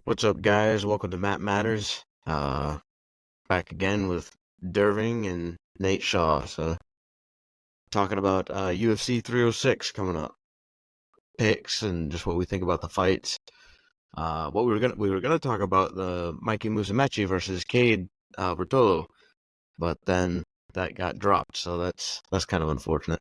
What's up, guys? Welcome to Matt Matters. Back again with Derving and Nate Shaw. So, talking about UFC 306 coming up, picks and just what we think about the fights. What we were gonna talk about the Mikey Musumeci versus Kade Ruotolo, but then that got dropped. So that's kind of unfortunate.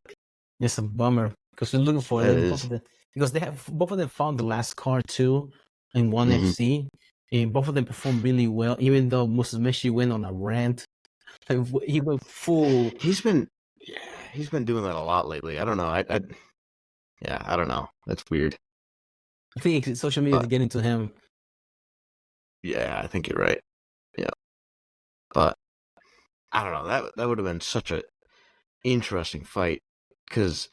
It's a bummer because we're looking for It them both is. of them because they have both of them found the last card too in one Mhm. FC, and both of them performed really well. Even though Musumeci went on a rant, like, he went full. He's been doing that a lot lately. I don't know. I don't know. That's weird. I think social media is But getting to him. yeah, I think you're right. Yeah, but I don't know. That would have been such a interesting fight because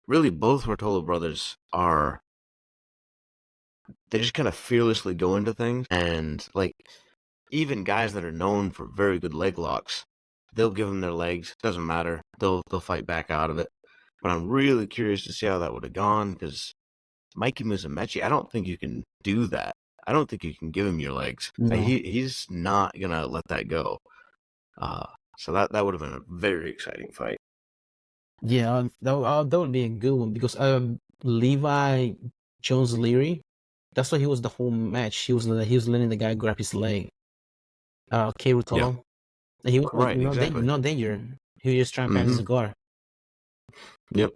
really both Ruotolo brothers they just kind of fearlessly go into things, and like even guys that are known for very good leg locks, they'll give them their legs. Doesn't matter. They'll fight back out of it. But I'm really curious to see how that would have gone because Mikey Musumeci, I don't think you can do that. I don't think you can give him your legs. No. He's not gonna let that go. So that would have been a very exciting fight. Yeah, that would be a good one because Levi Jones Leary, that's why he was the whole match. He was letting the guy grab his leg. Kade Ruotolo, and he was Right, exactly. not danger. He was just trying to pass his guard. Yep.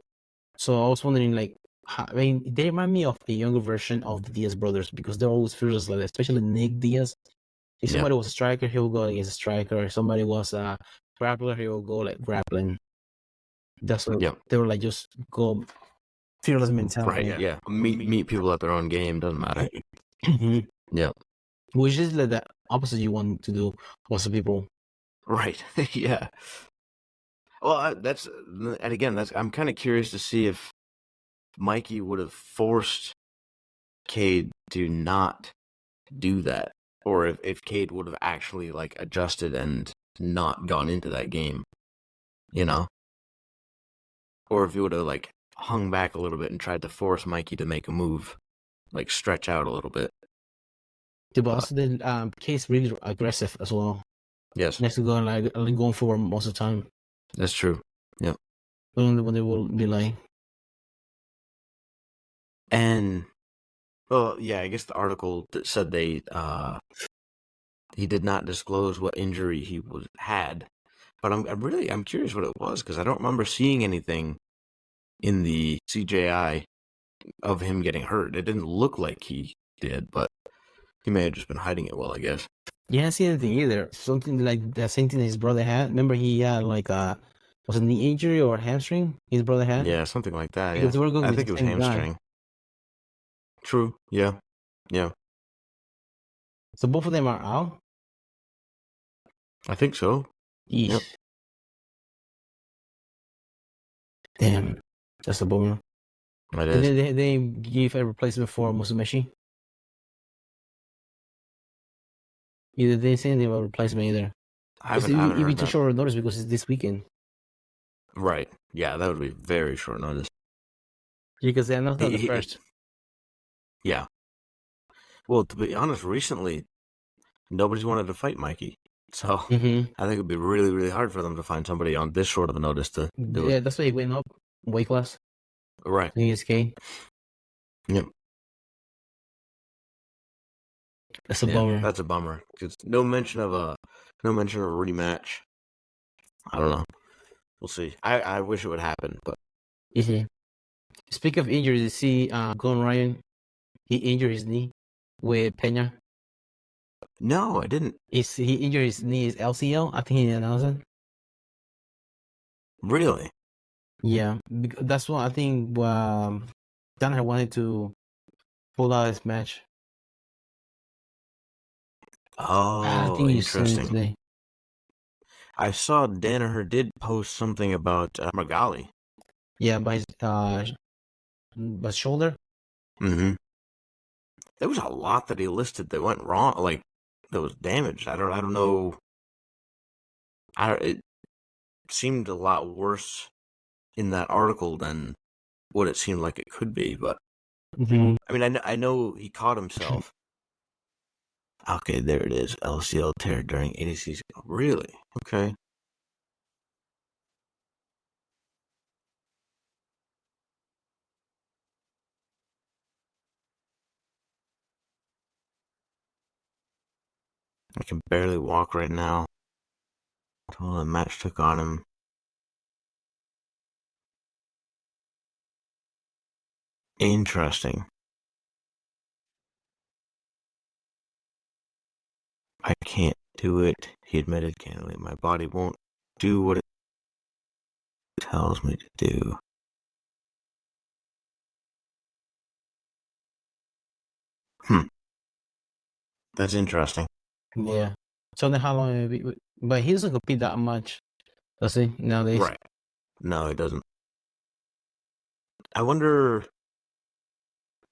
So I was wondering, like, I mean, they remind me of a younger version of the Diaz brothers because they're always fearless like that, especially Nick Diaz. If somebody was a striker, he will go against a striker. If somebody was a grappler, he will go like grappling. That's what they were like, just go fearless mentality. Right, yeah. Meet people at their own game, doesn't matter. Yeah. Which is like the opposite you want to do most of people. Right, yeah. Well, and again, I'm kind of curious to see if Mikey would have forced Kade to not do that, or if Kade would have actually like adjusted and not gone into that game, you know, or if he would have like hung back a little bit and tried to force Mikey to make a move, like stretch out a little bit. The boss then Kade's really aggressive as well. Yes, next to going like going forward most of the time. That's true. Yeah. When they will be like. And well, yeah, I guess the article said he did not disclose what injury he had, but I'm curious what it was because I don't remember seeing anything in the CJI of him getting hurt. It didn't look like he did, but he may have just been hiding it well, I guess. Yeah, I didn't see anything either. Something like the same thing his brother had. Remember, he had like was it knee injury or hamstring? His brother had. Yeah, something like that. Because Yeah, we're going I with think the it was same hamstring. guy. True. Yeah. Yeah. So both of them are out. I think so. Yeesh. Yep. Damn, that's a bummer. It is. They give a replacement for Musumeci. Either they say they have a replacement either. I haven't heard it'd be too that. short notice because it's this weekend. Right. Yeah, that would be very short notice. Because they're not the first. Yeah. Well, to be honest, recently nobody's wanted to fight Mikey, so I think it'd be really, really hard for them to find somebody on this short of a notice to do it. Yeah, that's why he went up weight class. Right. ASK. Yep. That's a bummer. That's a bummer. Cause no mention of a rematch. I don't know. We'll see. I wish it would happen, but. Yeah. Speaking of injuries, you see, Glenn Ryan, he injured his knee with Pena. No, I didn't. He injured his knee, his LCL. I think he announced it. Really? Yeah, that's what I think. Danaher wanted to pull out his match. Oh, I think interesting. Today. I saw Danaher did post something about Magali. Yeah, by his shoulder. Mm-hmm. There was a lot that he listed that went wrong, like that was damaged. I don't know. It seemed a lot worse in that article than what it seemed like it could be, but I mean, I know he caught himself, Okay, there it is. LCL tear during ADCC. Really? Okay. I can barely walk right now. Until the match took on him. Interesting. I can't do it. He admitted candidly, my body won't do what it tells me to do. That's interesting. Yeah. So then how long? But he doesn't compete that much, does he, nowadays? Right. No, it doesn't. I wonder.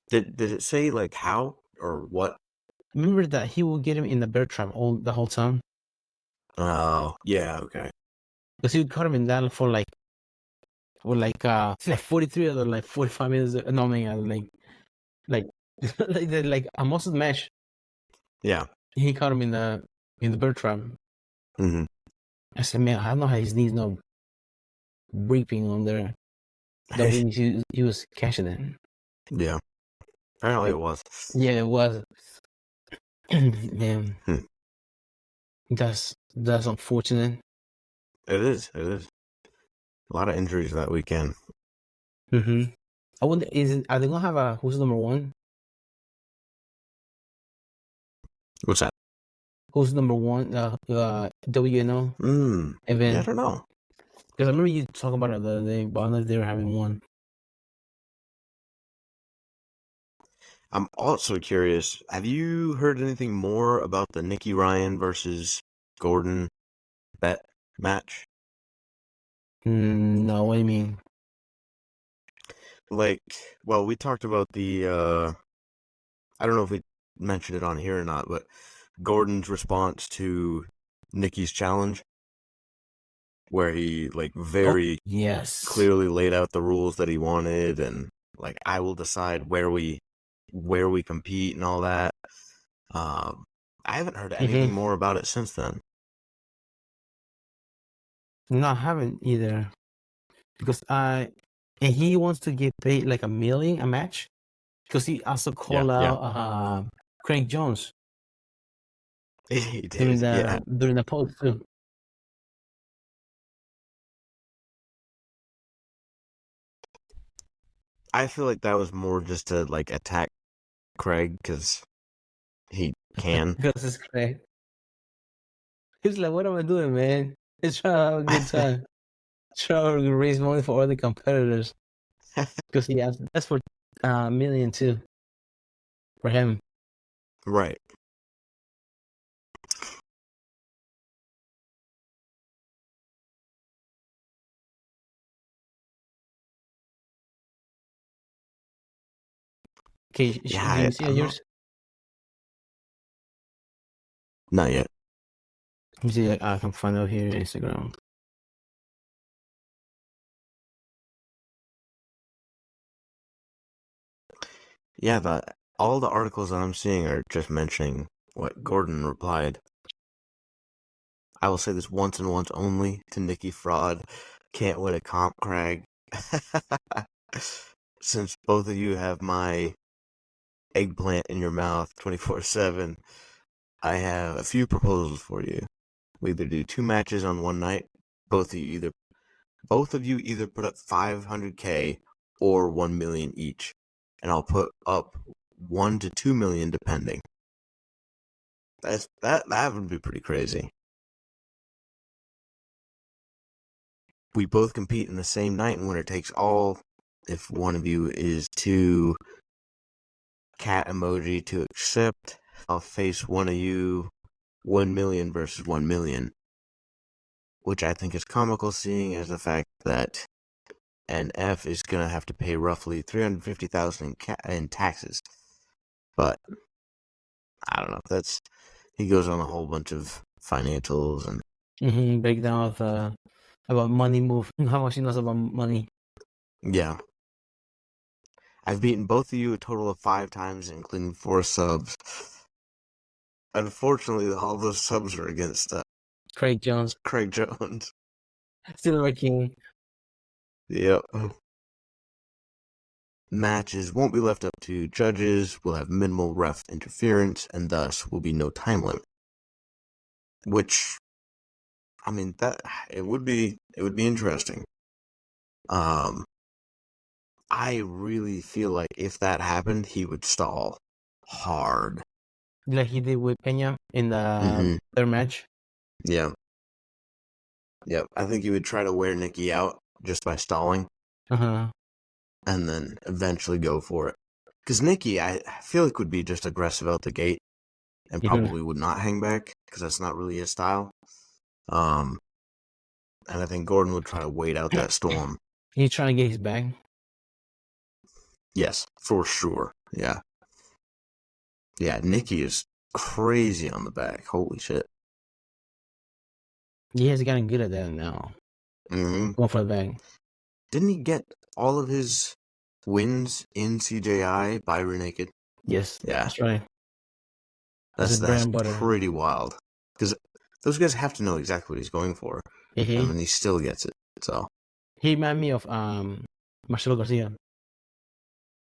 Did it say like how or what? Remember that he will get him in the bear trap the whole time? Oh, yeah, okay. Because he would cut him in that for like 43 or like 45 minutes. No, man, like like most of the match. Yeah. He caught him in the bear trap. Mm-hmm. I said, man, I don't know how his knees no reaping on there. That means he was catching it. Yeah. Apparently it was. Yeah, it was. Man, that's unfortunate. It is. It is. A lot of injuries that weekend. Mm-hmm. I wonder, are they gonna have a who's number one? What's that? Who's number one? WNO Yeah, I event. don't know. Because I remember you talking about it the other day, but I don't know if they were having one. I'm also curious. Have you heard anything more about the Nikki Ryan versus Gordon bet match? No, what do you mean? Like, well, we talked about the I don't know if we mentioned it on here or not, but Gordon's response to Nikki's challenge, where he like very Yes. clearly laid out the rules that he wanted, and like I will decide where we compete and all that. I haven't heard anything more about it since then. No, I haven't either. Because and he wants to get paid like $1 million a match. Because he also called out Craig Jones He did, during the post too. I feel like that was more just to like attack Craig because he can. Because it's Craig. He was like, "What am I doing, man? It's trying to have a good time. Trying to raise money for other competitors." Because he asked, that's for $1 million too for him. Right. Okay, do you see yours? Not yet. Let me see. I can find out here Instagram. Yeah, all the articles that I'm seeing are just mentioning what Gordon replied. I will say this once and once only to Nikki Fraud. Can't win a comp, Craig. Since both of you have my eggplant in your mouth 24/7, I have a few proposals for you. We either do 2 matches on one night. Both of you either put up 500K or 1 million each, and I'll put up 1 to 2 million depending. That would be pretty crazy. We both compete in the same night, and winner takes all. If one of you is too cat emoji to accept, I'll face one of you 1 million versus 1 million, which I think is comical, seeing as the fact that an F is gonna have to pay roughly $350,000 in taxes. But I don't know. He goes on a whole bunch of financials and breakdown of about money move. How much he knows about money. Yeah. I've beaten both of you a total of 5 times, including 4 subs. Unfortunately, all those subs are against Craig Jones. Craig Jones. Still working. Yep. Matches won't be left up to judges, will have minimal ref interference, and thus will be no time limit. Which, I mean, that it would be interesting. I really feel like if that happened, he would stall hard. Like he did with Pena in the third match. Yeah. Yep. I think he would try to wear Nikki out just by stalling. Uh-huh. And then eventually go for it. Because Nikki, I feel like would be just aggressive out the gate and probably would not hang back because that's not really his style. And I think Gordon would try to wait out that storm. He's trying to get his bag. Yes, for sure. Yeah. Yeah, Nikki is crazy on the back. Holy shit. He has gotten good at that now. Mm-hmm. Going for the bag. Didn't he get all of his wins in CJI by rear naked? Yes. Yeah. That's right. That's pretty wild. Because those guys have to know exactly what he's going for. And then he still gets it. So he reminded me of Marcelo Garcia.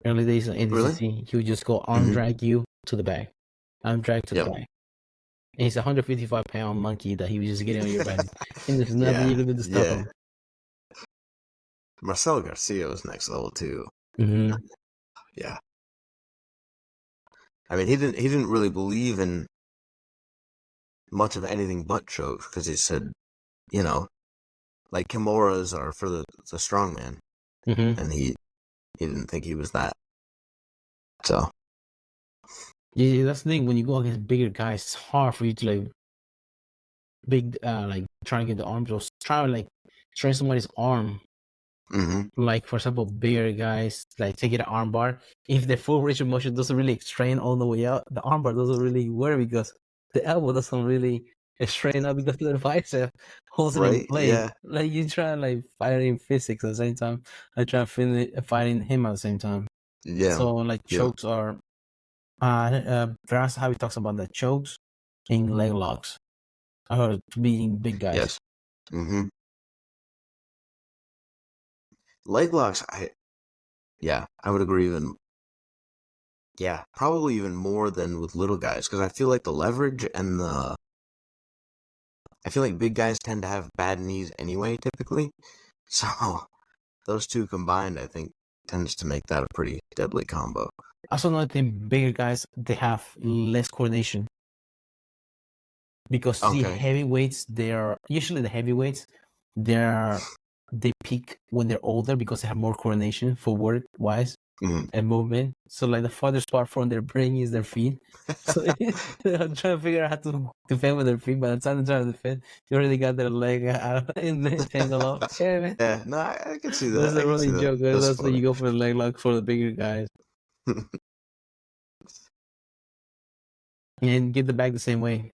Early days in ADCC, really? he would just go arm drag you to the bag. Arm drag to the bag. And he's a 155-pound monkey that he was just getting on your back. And there's nothing you can do to stop him. Marcelo Garcia was next level too. Mm-hmm. Yeah. I mean, he didn't really believe in much of anything but chokes because he said, you know, like Kimuras are for the strong man, and he didn't think he was that. So yeah, that's the thing. When you go against bigger guys, it's hard for you to like trying to get the arms or try to like train somebody's arm. Like for example, bigger guys like taking an arm bar. If the full range of motion doesn't really strain all the way out, the arm bar doesn't really work because the elbow doesn't really strain out because the bicep holds it in place. Yeah. Like you try and like fighting physics at the same time. I try fighting him at the same time. Yeah. So like chokes are Grasso how he talks about the chokes and leg locks are beating big guys. Yes. Leg locks, I would agree probably even more than with little guys because I feel like the leverage and I feel like big guys tend to have bad knees anyway, typically. So those two combined, I think, tends to make that a pretty deadly combo. I also know that bigger guys, they have less coordination. Because the heavyweights, usually the heavyweights, they peak when they're older because they have more coordination for work wise and movement. So like the farthest part from their brain is their feet. So they're trying to figure out how to defend with their feet. By the time they're trying to defend, you already got their leg out and they tangle off. Yeah, man. Yeah, no, I can see that. That's a really joke. That's when you go for the leg lock for the bigger guys. And get the back the same way.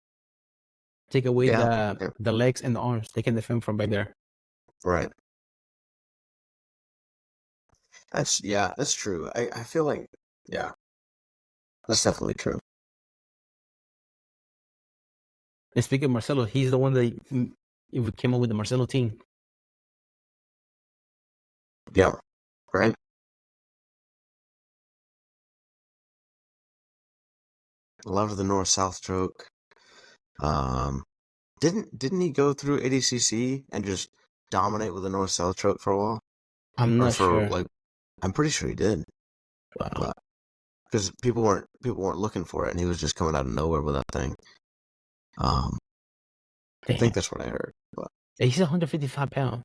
Take away the legs and the arms. They can defend from back there. Right. That's true. I feel like, that's definitely true. And speaking of Marcelo, he's the one that came up with the Marcelo team. Yeah, right. Love the north-south choke. Didn't he go through ADCC and just dominate with a north-south choke for a while? I'm not sure. I'm pretty sure he did. Wow. Because people weren't looking for it, and he was just coming out of nowhere with that thing. I think that's what I heard. But. He's 155 pounds.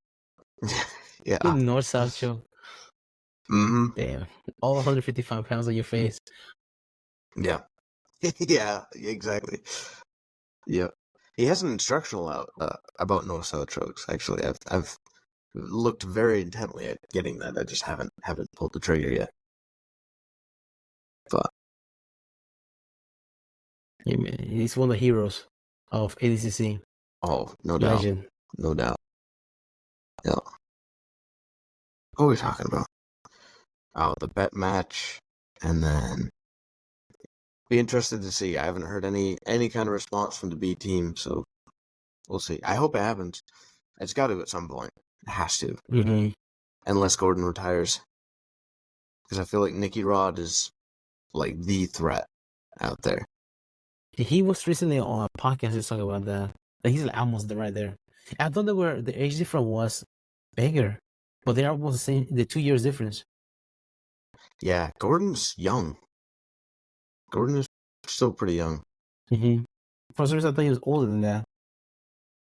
Yeah. North-south choke. Damn. All 155 pounds on your face. Yeah. Yeah, exactly. Yeah. He has an instructional out about north-south chokes. Actually, I've looked very intently at getting that. I just haven't pulled the trigger yet. But yeah, man, he's one of the heroes of ADCC. Oh, no doubt. Legend. No doubt. Yeah. What are we talking about? Oh, the bet match, and then Be interested to see. I haven't heard any kind of response from the B team, so we'll see. I hope it happens. It's got to at some point. It has to, Mm-hmm. unless Gordon retires. Because I feel like Nicky Rod is like the threat out there. He was recently on a podcast just talking about that. Like, he's like almost right there. I thought the age difference was bigger, but they're almost the same. The 2 years difference. Yeah, Gordon's young. Gordon is still pretty young. Mm-hmm. For some reason, I thought he was older than that.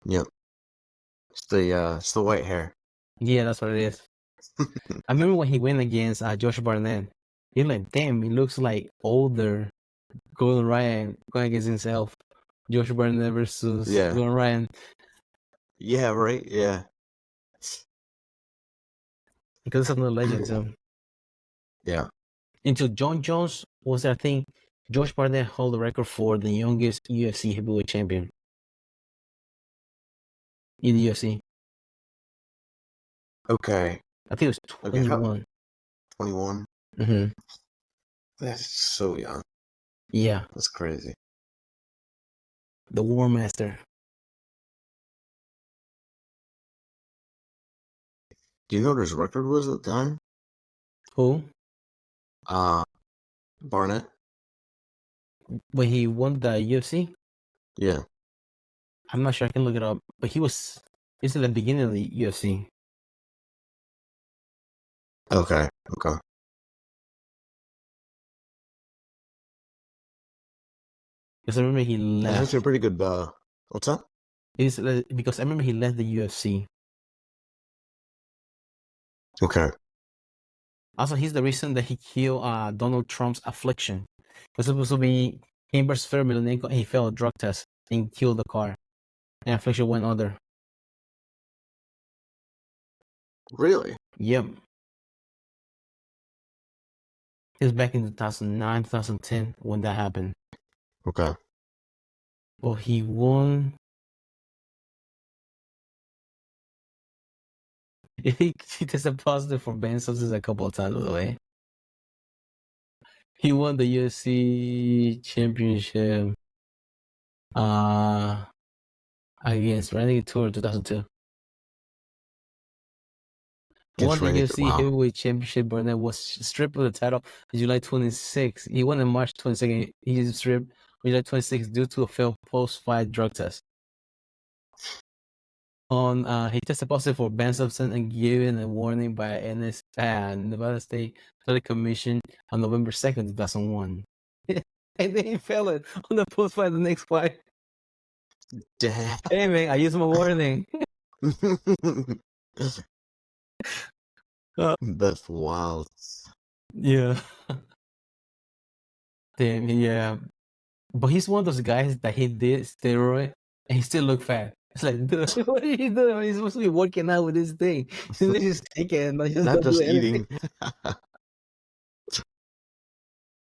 Yep. It's the white hair. Yeah, that's what it is. I remember when he went against Josh Barnett. You're like, damn, he looks like older. Gordon Ryan going against himself. Josh Barnett versus Gordon Ryan. Yeah, right? Yeah. Because it's another legend, so. Yeah. Until John Jones was, I think, Josh Barnett held the record for the youngest UFC heavyweight champion in the UFC. Okay. I think it was 21. 21? Mm-hmm. That's so young. Yeah. That's crazy. The War Master. Do you know what his record was at the time? Who? Barnett. When he won the UFC? Yeah. I'm not sure. I can look it up. But it's at the beginning of the UFC. Okay. Because I remember he left. That's actually a pretty good. What's that? Because I remember he left the UFC. Okay. Also, he's the reason that he killed Donald Trump's affliction. It was supposed to be him versus Emelianenko, and he failed a drug test and killed the car. And affliction went under. Really? Yep. It was back in 2009, 2010 when that happened. Okay. Well, he won. He tested positive for banned substances a couple of times, by the way. He won the UFC championship against Randy Tour 2002. Won the UFC heavyweight championship, Burnett was stripped of the title on July 26. He won on March 22nd. He was stripped on July 26 due to a failed post-fight drug test. He tested positive for banned substance and given a warning by Nevada State Athletic Commission on November 2nd, 2001. And then he failed it on the post-fight the next fight. Damn. Hey man, I used my warning. That's wild. Yeah. Damn, yeah. But he's one of those guys that he did steroid and he still look fat. It's like, dude, what are you doing? He's supposed to be working out with this thing. He's just taking, not just eating.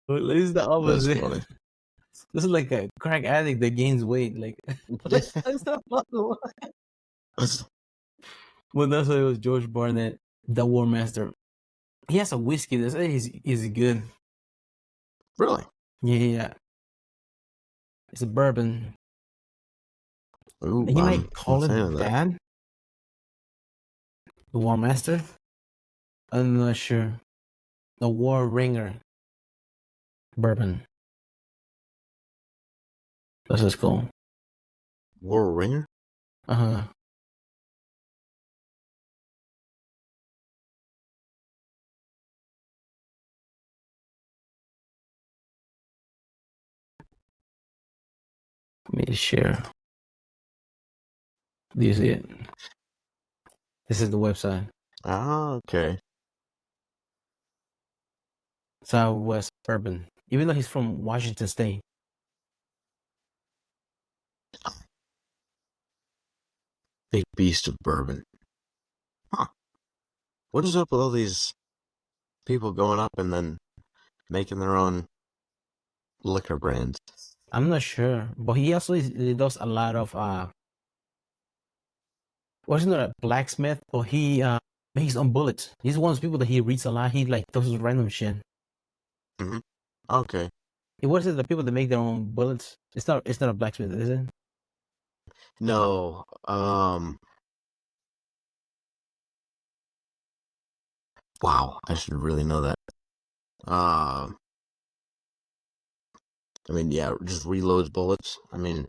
It's the opposite. That's funny. This is like a crack addict that gains weight. Like, that's not possible. Well, that's why it was George Barnett, the War Master. He has a whiskey that's he's good. Really? Yeah. It's a bourbon. Ooh, you might call it that. The War Master? I'm not sure. The War Ringer bourbon. That's what's cool. War Ringer? Uh-huh. Let me share. Do you see it? This is the website. Ah, okay. Southwest Bourbon. Even though he's from Washington State. Big beast of bourbon. Huh. What is up with all these people going up and then making their own liquor brands? I'm not sure. But he also does a lot of wasn't a blacksmith, but he makes his own bullets. He's one of those people that he reads a lot. He like does random shit. Mm-hmm. Okay. What is it? The people that make their own bullets. It's not. It's not a blacksmith, is it? No. Wow, I should really know that. I mean, yeah, just reloads bullets. I mean,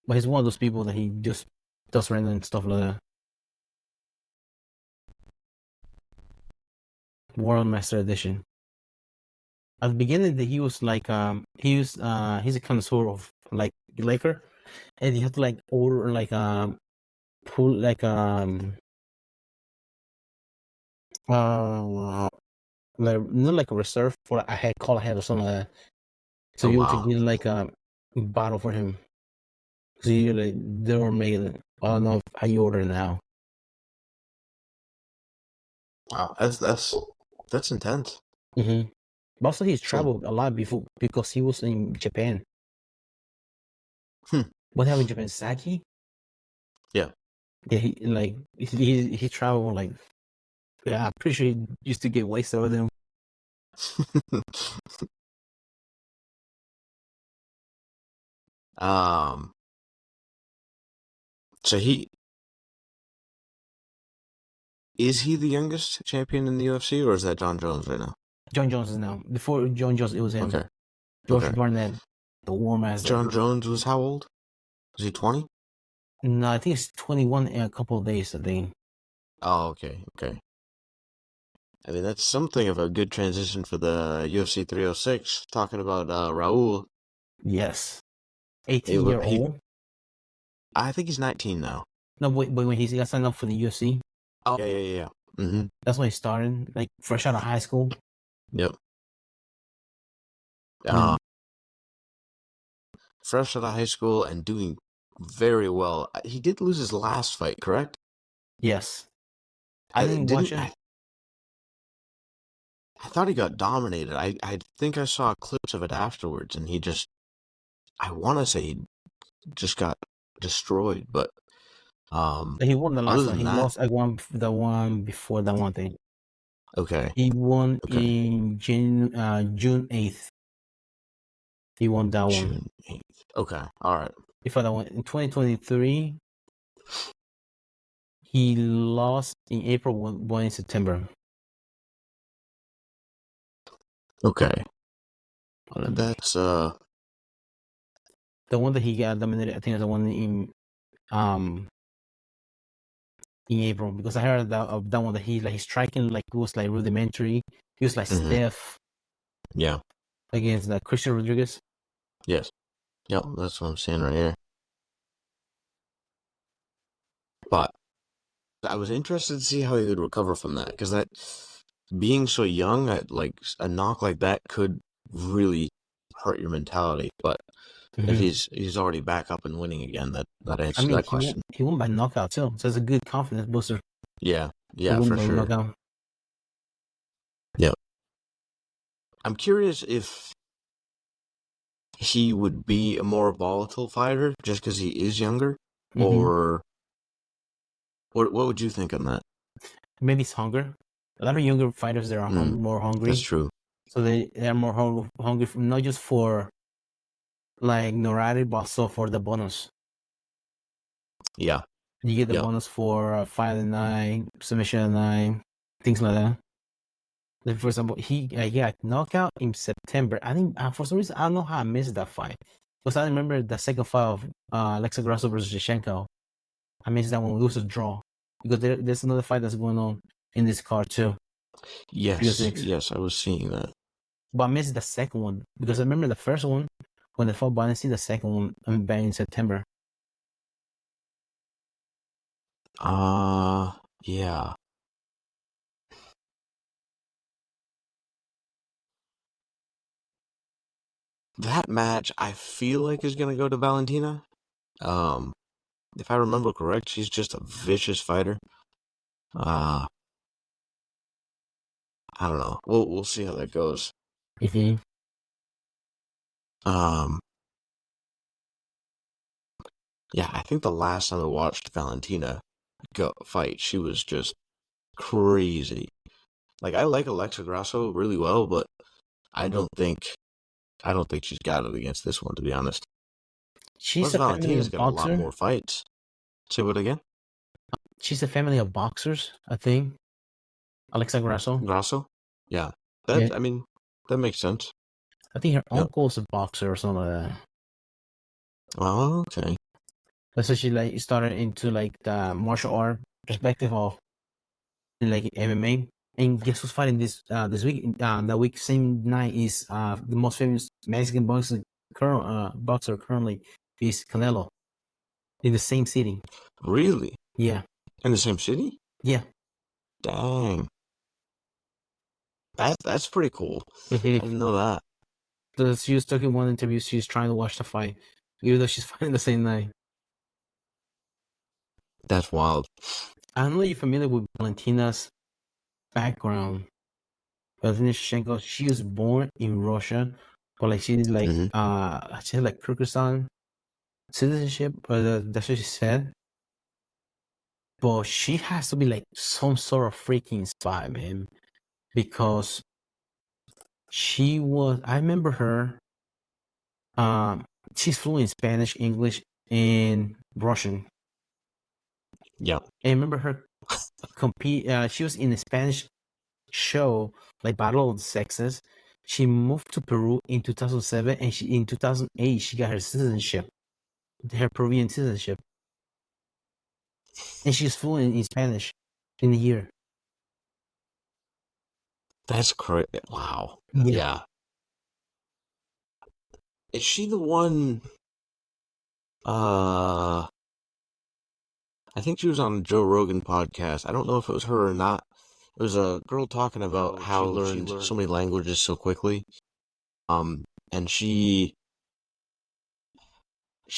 But he's one of those people that he just does random stuff like that. World Master Edition. At the beginning, he was like he's a connoisseur of like liquor, and he had to like order like pull like not like a reserve for a head call ahead or something like that. So you could get like a bottle for him. So you like they were making. I don't know how you order now. wow, that's intense. But also, he's traveled a lot before because he was in Japan. What happened in Japan? Saki? Yeah. Yeah, he traveled like, yeah, I'm pretty sure he used to get wasted over them. So is he the youngest champion in the UFC, or is that John Jones right now? John Jones is now. Before John Jones, it was him. Okay. George Barnett, the War Master. John Jones was how old? Was he 20? No, I think it's 21 in a couple of days, I think. Oh, okay. I mean, that's something of a good transition for the UFC 306. Talking about Raul. Yes. 18-year-old? I think he's 19 now. No, but when he got signed up for the UFC. Oh, yeah. Mm-hmm. That's when he started, like, fresh out of high school. Yep. Fresh out of high school and doing very well. He did lose his last fight, correct? Yes. I didn't watch it. I thought he got dominated. I think I saw clips of it afterwards, and I want to say he just got destroyed, but he won the last one. He lost the one before that one thing. Okay. He won in June 8th. He won that one. June 8th. Okay. All right. Before that one, in 2023, he lost in April, won in September. Okay. That's the one that he got dominated. I think is the one in April, because I heard that one that he's striking like it was like rudimentary. He was like stiff. Yeah. Against Christian Rodriguez. Yes. Yep, that's what I'm saying right here. But I was interested to see how he would recover from that, because that being so young, like a knock like that could really hurt your mentality. But if he's already back up and winning again, that answers that question. He won by knockout too, so it's a good confidence booster. Yeah, for sure. Knockout. Yep. I'm curious if he would be a more volatile fighter just because he is younger, or what would you think on that? Maybe it's hunger. A lot of younger fighters, they are more hungry. That's true. So they are more hungry, not just for like notoriety, but also for the bonus. Yeah. You get the bonus for fight at 9, submission at 9, things like that. Like for example, he got knockout in September. I think for some reason I don't know how I missed that fight, because I remember the second fight of Grasso versus Shevchenko. I missed that one. It was a draw, because there's another fight that's going on in this card too. Yes, I was seeing that. But I missed the second one, because I remember the first one when they fought, but I didn't see the second one back in September. Yeah. That match, I feel like, is gonna go to Valentina. If I remember correct, she's just a vicious fighter. I don't know. We'll see how that goes. Yeah, I think the last time I watched Valentina fight, she was just crazy. Like I like Alexa Grasso really well, but I don't think she's got it against this one, to be honest. She's Plus, a family Valentina's of got a lot boxers. more fights. Say what again? She's a family of boxers, I think. Alexa Grasso. Grasso? Yeah. Yeah. I mean, that makes sense. I think her Yep. uncle's a boxer or something like that. Oh, okay. That's why she like started into like the martial art perspective of like MMA. And guess who's fighting this week? The week same night is the most famous Mexican boxer currently is Canelo in the same city. Really? Yeah. In the same city? Yeah. Dang. That's pretty cool. I Mhm. didn't know that. So she was talking in one interview. She's trying to watch the fight, even though she's fighting the same night. That's wild. I don't know if you're familiar with Valentina's background. Valentina Shevchenko, she was born in Russia, but like she had like Kyrgyzstan citizenship, but that's what she said. But she has to be like some sort of freaking spy, man, because she was. I remember her. She's fluent in Spanish, English, and Russian. Yeah. I remember her compete. She was in a Spanish show like Battle of the Sexes. She moved to Peru in 2007, and in 2008 she got her citizenship, her Peruvian citizenship, and she's fluent in Spanish in a year. That's crazy. Wow. Yeah. Yeah. Is she the one? I think she was on a Joe Rogan podcast. I don't know if it was her or not. It was a girl talking about how she learned so many languages so quickly. And she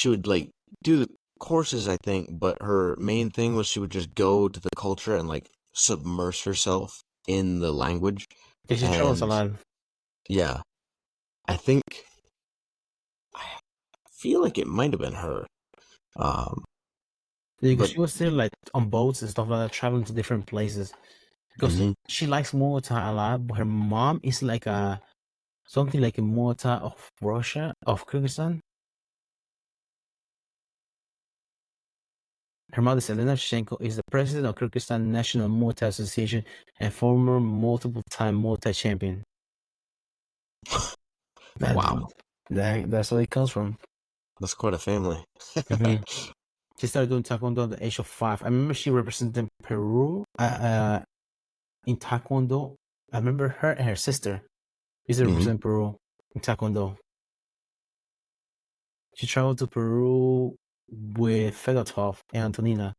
would like do the courses, I think, but her main thing was she would just go to the culture and like submerge herself in the language. She travels a lot. Yeah, I feel like it might have been her. Because she was still like on boats and stuff like that, traveling to different places. Because she likes Muay Thai a lot, but her mom is like something like a Muay Thai of Russia, of Kyrgyzstan. Her mother, Valentina Shevchenko, is the president of Kyrgyzstan National Muay Thai Association and former multiple-time Muay Thai champion. Wow, that's where it comes from. that's quite a family. She started doing Taekwondo at the age of 5. I remember she represented Peru in Taekwondo. I remember her and her sister used to represent Peru in Taekwondo. She traveled to Peru with Fedotov and Antonina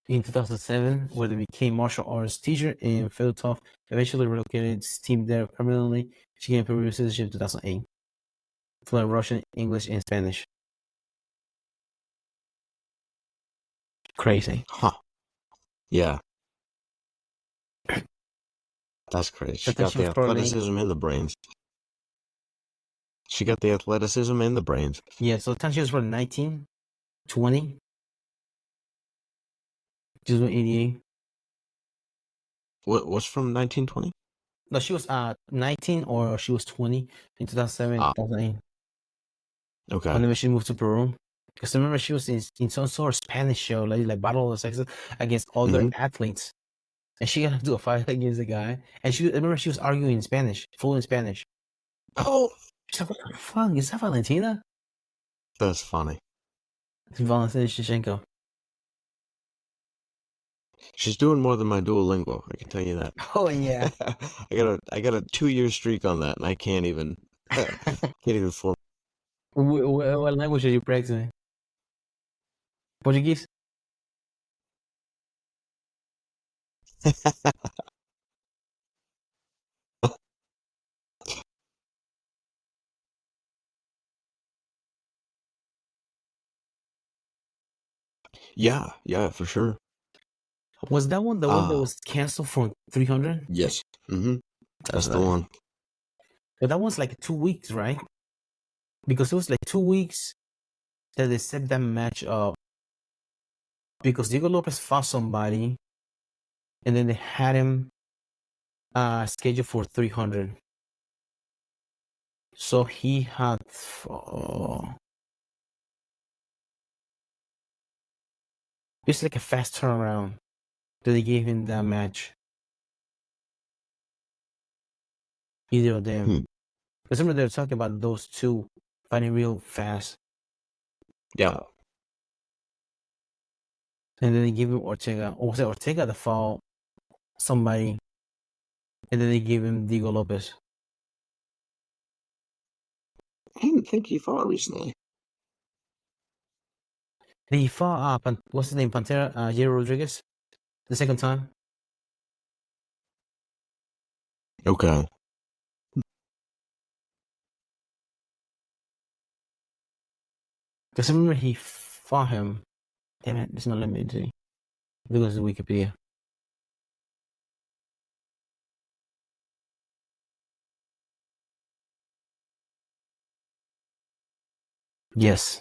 in 2007, where they became martial arts teacher, and Fedotov eventually relocated his team there permanently. She gained Peruvian citizenship in 2008, fluent Russian, English, and Spanish. Crazy. Huh. Yeah. That's crazy. She got the athleticism and the brains. She got the athleticism and the brains. Yeah, so the time she was from 19, 20. She was 88. What's from 1920? No, she was 19 or she was 20 in 2007, 2008. Okay. Whenever she moved to Peru. Because I remember she was in some sort of Spanish show, like Battle of the Sexes, against other athletes. And she got to do a fight against a guy. And I remember she was arguing in Spanish, full in Spanish. Oh! She's like, what the fuck? Is that Valentina? That's funny. It's Valentina Shevchenko. She's doing more than my Duolingo, I can tell you that. Oh, yeah. I got a 2-year streak on that, and I can't even form. What language are you practicing? Portuguese? Yeah, for sure. Was that one the one that was canceled for 300? Yes. That's the one. But that was like 2 weeks, right? Because it was like 2 weeks that they set that match up. Because Diego Lopez fought somebody, and then they had him scheduled for 300. So he had it's like a fast turnaround that they gave him that match. Either of them. Because remember they were talking about those two fighting real fast. Yeah. And then they give him Ortega. Or was it Ortega that fought somebody? And then they gave him Diego Lopez. I didn't think he fought recently. He fought what's his name? Pantera Jairo Rodriguez the second time. Okay. Because I remember he fought him. Damn it, it's not limited. See. Look at the Wikipedia. Yes.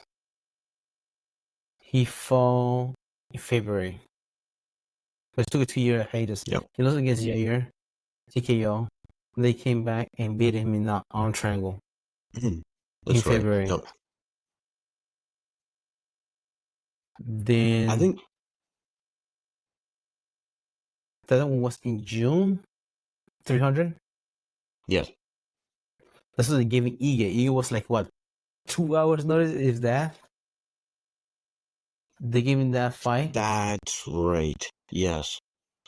He fought in February. But it took a 2-year hiatus. Yep. He lost against Jair, TKO. They came back and beat him in the arm triangle. That's in February. Yep. Then I think the other one was in June. 300. yes. That's what they gave Ige. Ige was like what, 2 hours notice? Is that? They gave him that fight. That's right. Yes.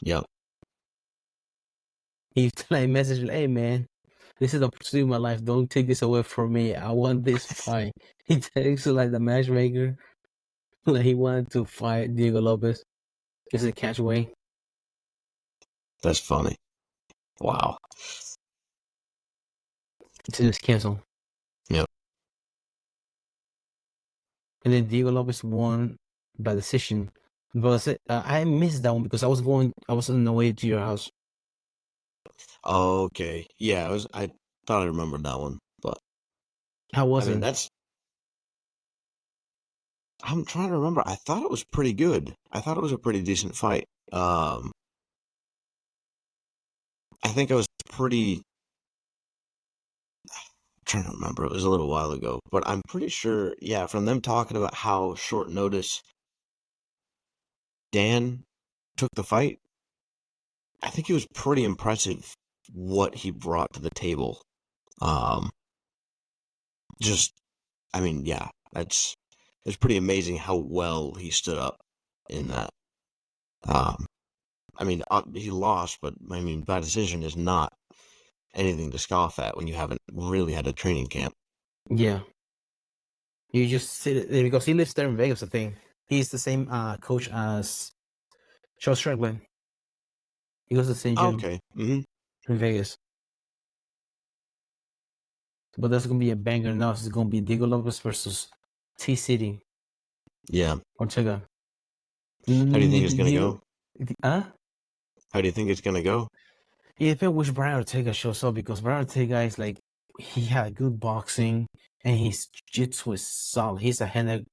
Yep. He like messaged, "Hey man, this is the pursuit of my life. Don't take this away from me. I want this fight." He texted like the matchmaker, like he wanted to fight Diego Lopez. Just a catch weight. That's funny. Wow. To just cancel. Yep. And then Diego Lopez won by decision. But I missed that one because I was on the way to your house. Okay. Yeah, I thought I remembered that one, but How was it? I'm trying to remember. I thought it was pretty good. I thought it was a pretty decent fight. I think I was pretty. I'm trying to remember. It was a little while ago, but I'm pretty sure. Yeah, from them talking about how short notice Dan took the fight, I think it was pretty impressive what he brought to the table. It's pretty amazing how well he stood up in that. He lost, but by decision is not anything to scoff at when you haven't really had a training camp. Yeah. You just sit because he lives there in Vegas, I think. He's the same coach as Charles Strickland. He goes to the same gym. Okay. Mm-hmm. In Vegas. But that's going to be a banger now. It's going to be Diego Lopez versus T-City. Yeah. Ortega. How do you think it's going to go? Huh? How do you think it's going to go? It depends which Brian Ortega shows up because Brian Ortega is like, he had good boxing and his jiu-jitsu is solid. He's a hand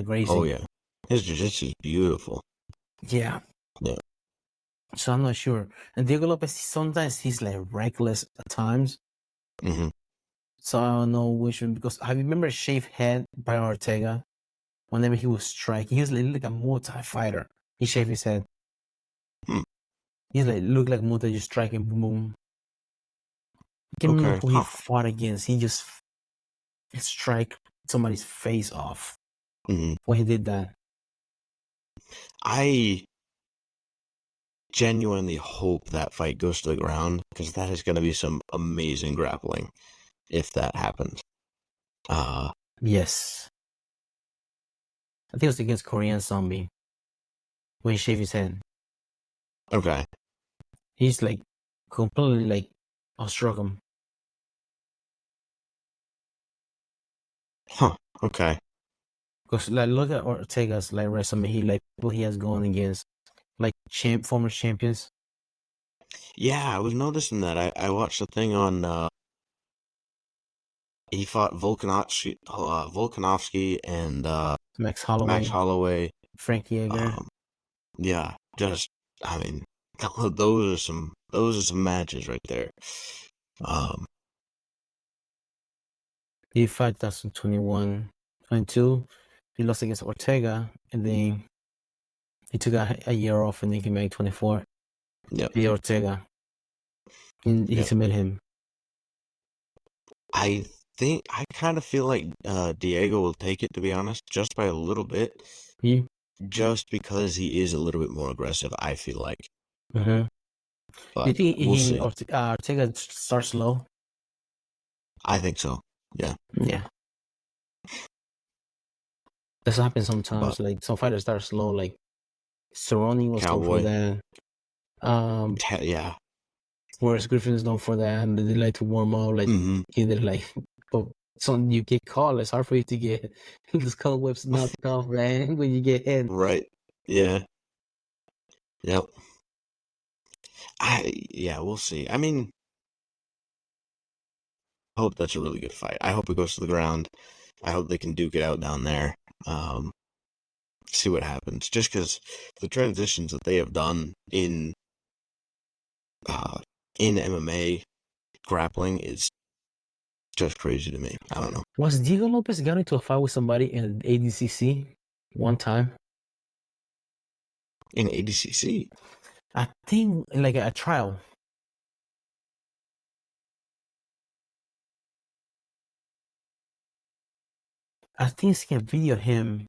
grazing. Oh, yeah. His jiu-jitsu is beautiful. Yeah. Yeah. So I'm not sure. And Diego Lopez, sometimes he's like reckless at times. Mm-hmm. So I don't know which one, because I remember shaved head by Ortega. Whenever he was striking, he was like a multi-fighter. He shaved his head. He's like looked like multi, just striking, boom, boom. I can't remember who he fought against. He just strike somebody's face off when he did that. I genuinely hope that fight goes to the ground because that is going to be some amazing grappling if that happens. Yes. I think it was against Korean Zombie when he shaved his head. Okay. He's like completely like outstruck him. Huh. Okay. Because like look at Ortega's like resume. People he has gone against like former champions. Yeah, I was noticing that. I watched a thing on. He fought Volkanovski and Max Holloway, Frankie Edgar. Yeah, those are some those are some matches right there. He fought 2021, 22. He lost against Ortega, and then he took a year off, and then came back 24. Yeah, Beat Ortega, and he submitted him. I kind of feel like Diego will take it, to be honest, just by a little bit. Just because he is a little bit more aggressive, I feel like. Mm-hmm. But you think we'll see. Ortega starts slow? I think so. Yeah. Yeah. That's what happens sometimes. But, like some fighters start slow. Like Cerrone was known for that. Yeah. Whereas Griffin is known for that, and they like to warm up. Like he did, like, but so you get caught. It's hard for you to get those color whips knocked off, right? When you get hit. Right. Yeah. Yep. We'll see. I mean, I hope that's a really good fight. I hope it goes to the ground. I hope they can duke it out down there. See what happens. Just because the transitions that they have done in MMA grappling is just crazy to me. I don't know. Was Diego Lopez got into a fight with somebody in ADCC one time? In ADCC? I think like a trial. I think it's a video of him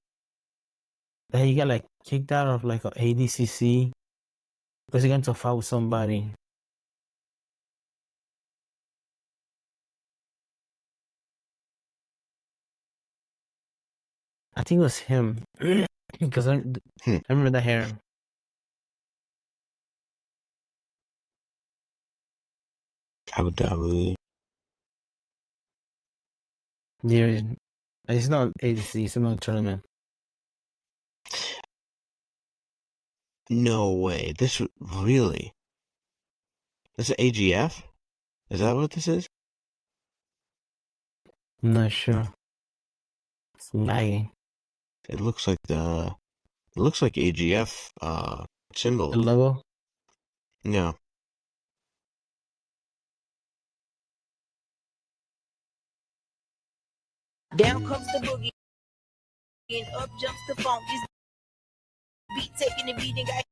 that he got like kicked out of like a ADCC because he got into a fight with somebody. I think it was him because I remember that hair. I would probably. Yeah, it's not ADCC, it's not a tournament. No way. This really? This is AGF? Is that what this is? I'm not sure. It's lagging. It looks like AGF symbol. The logo? Yeah. Down comes the boogie, and up jumps the funk. This beat taking the beat and got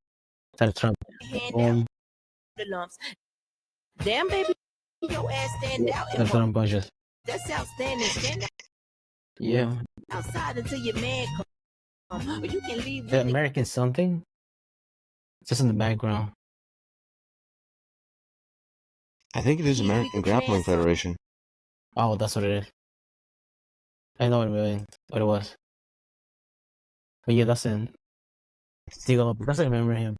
That's Trump. hand down the lumps. Damn, baby, your ass stand out. That's Trump bunches. That's outstanding. Stand Yeah. outside until your man come. Or you can leave The with American something? Just in the background. I think it is American Grappling Federation. Oh, that's what it is. I know what it was. But yeah, that's in Diego Lopez. That's I remember him.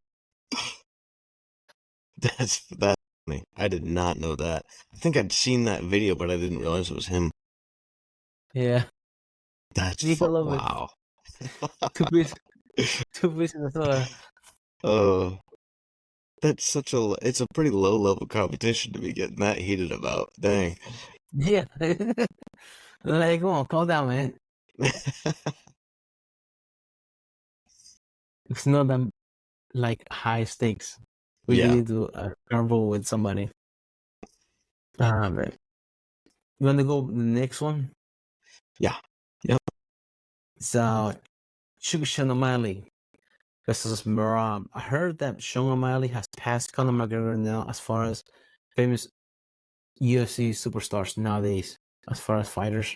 That's funny. I did not know that. I think I'd seen that video, but I didn't realize it was him. Yeah. That's wow. Two pieces of soda. Oh, that's it's a pretty low level competition to be getting that heated about. Dang. Yeah. Like, come on, calm down, man. It's not that like high stakes. We need to gamble with somebody. Man. You want to go the next one? Yeah. Yep. So, Sean O'Malley versus Merab. I heard that Sean O'Malley has passed Conor McGregor now as far as famous UFC superstars nowadays, as far as fighters.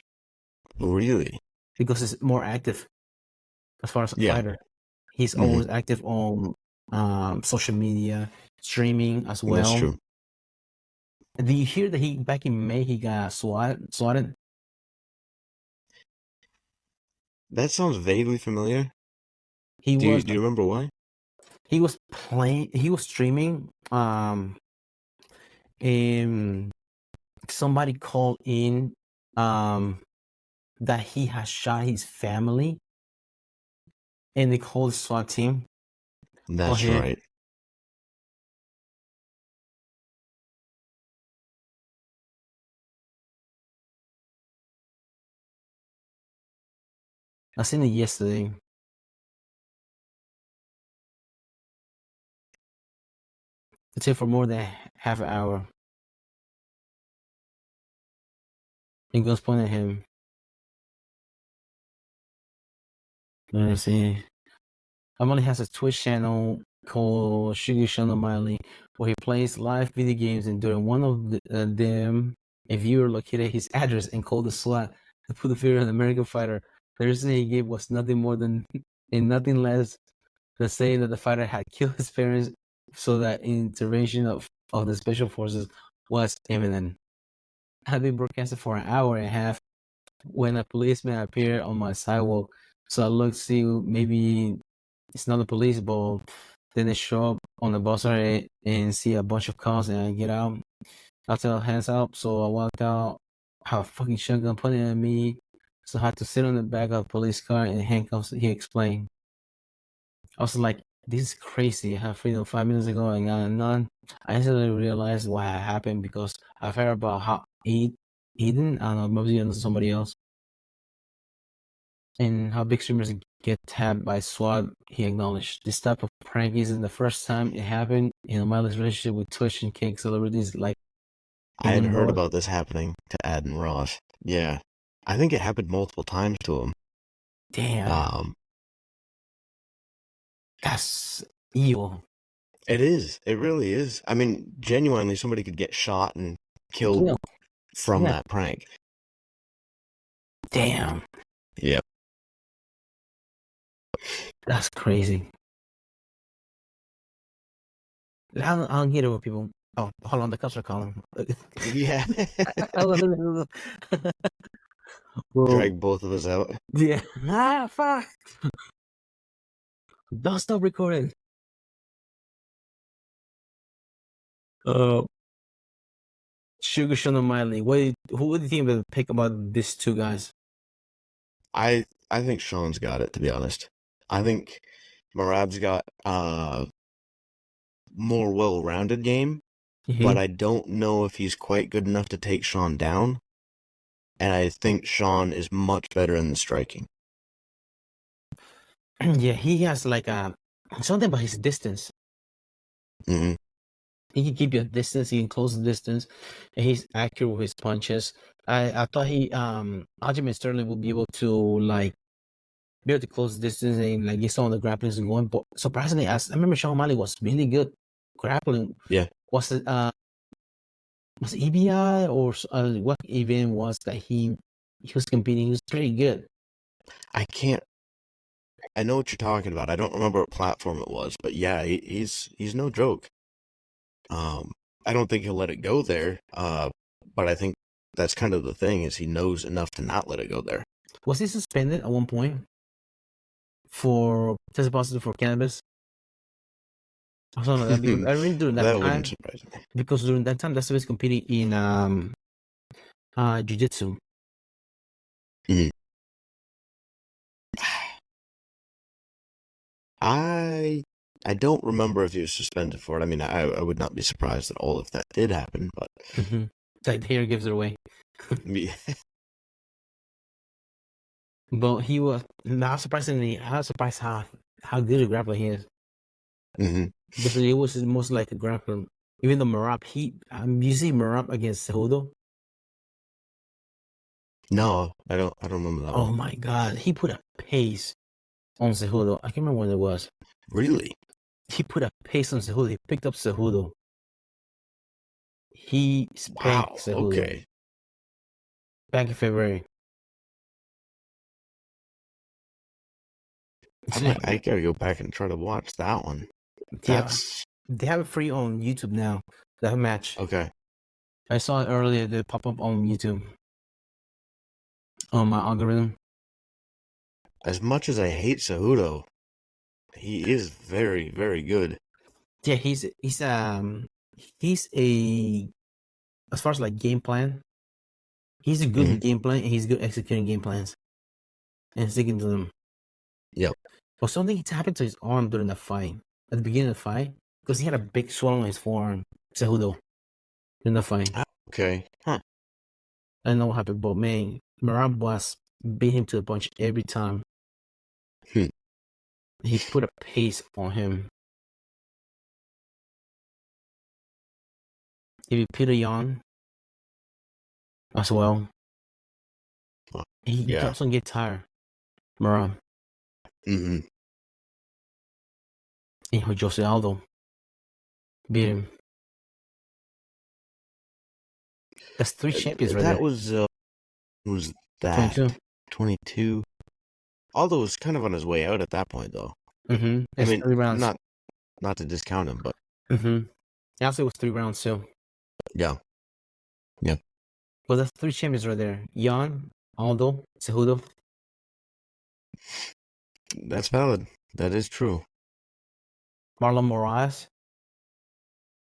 Really? Because he's more active as far as a fighter. He's always active on social media, streaming as well. That's true. Did you hear that back in May he got swatted? That sounds vaguely familiar. Do you remember why? He was streaming. And somebody called in that he has shot his family, and they called the SWAT team. That's right. I seen it yesterday. It took for more than half an hour. He goes pointing at him. Let me see. O'Malley has a Twitch channel called Sean O'Malley, where he plays live video games, and during one of them, a viewer located his address and called the SWAT to put the fear on an American fighter. The reason he gave was nothing more than and nothing less than saying that the fighter had killed his parents, so that intervention of the special forces was imminent. Had been broadcasted for an hour and a half when a policeman appeared on my sidewalk. So I looked, see maybe it's not the police, but then they show up on the bus area and see a bunch of cars, and I get out. I tell hands up, so I walked out. Have a fucking shotgun pointing at me, so I had to sit on the back of a police car in handcuffs. He explained. I was like, "This is crazy." I had freedom 5 minutes ago, and none. I instantly realized what had happened because I've heard about how Eden, I don't know, maybe you know somebody else, and how big streamers get tapped by SWAT. He acknowledged this type of prank isn't the first time it happened in O'Malley's relationship with Twitch and cake celebrities like. I had heard about this happening to Adin Ross. Yeah. I think it happened multiple times to him. Damn. That's evil. It is. It really is. I mean, genuinely, somebody could get shot and killed from that prank. Damn. Yep. That's crazy. I don't get it with people. Oh, hold on, the cops are calling. Yeah. Drag both of us out. Yeah. Ah, fuck. Don't stop recording. Sean O'Malley. Who would you think would pick about these two guys? I think Sean's got it, to be honest. I think Merab's got more well-rounded game, but I don't know if he's quite good enough to take Sean down. And I think Sean is much better in the striking. Yeah, he has like something about his distance. Mm-hmm. He can keep your distance. He can close the distance, and he's accurate with his punches. I thought Aljamain Sterling would be able to be able to close the distance and get some of the grapplings going. But surprisingly, I remember Sean O'Malley was really good grappling. Yeah. Was it EBI or what event was that he was competing? He was pretty good. I know what you're talking about. I don't remember what platform it was, but yeah, he's no joke. I don't think he'll let it go there. But I think that's kind of the thing, is he knows enough to not let it go there. Was he suspended at one point for tested positive for cannabis? I don't know. I really during that time. That wouldn't surprise me. Because during that time, that's was competing in jiu-jitsu. Mm-hmm. I don't remember if he was suspended for it. I mean, I would not be surprised at all if that did happen, but Like here gives it away. Yeah. But he was not surprisingly. I was surprised how good a grappler he is. Mm-hmm. Because he was most like a grappler. Even though Merab, you see Merab against Cejudo. No, I don't remember that. Oh my god, he put a pace on Cejudo. I can't remember when it was. Really? He put a pace on Cejudo. He picked up Cejudo. He spanked Cejudo. Okay. Back in February. I gotta go back and try to watch that one. They have it free on YouTube now. That match. Okay. I saw it earlier. They pop up on YouTube. On my algorithm. As much as I hate Cejudo, he is very, very good. Yeah, he's a, as far as like game plan, he's a good game plan, and he's good executing game plans and sticking to them. Yep. But something happened to his arm during the fight, at the beginning of the fight, because he had a big swell on his forearm, Cejudo, in the fight. Okay. Huh. I don't know what happened, but man, Merab was beat him to the punch every time. He put a pace on him. He beat Peter Yan as well. He doesn't get tired. Merab. Mm-hmm. And Jose Aldo beat him. That's 3 champions right That there. was that 22. Aldo was kind of on his way out at that point, though. Mm-hmm. I mean, 3 rounds. not to discount him, but Mm-hmm. Also, it was 3 rounds too. yeah. Well, that's 3 champions right there. Yan, Aldo, Cejudo. That's valid. That is true. Marlon Moraes.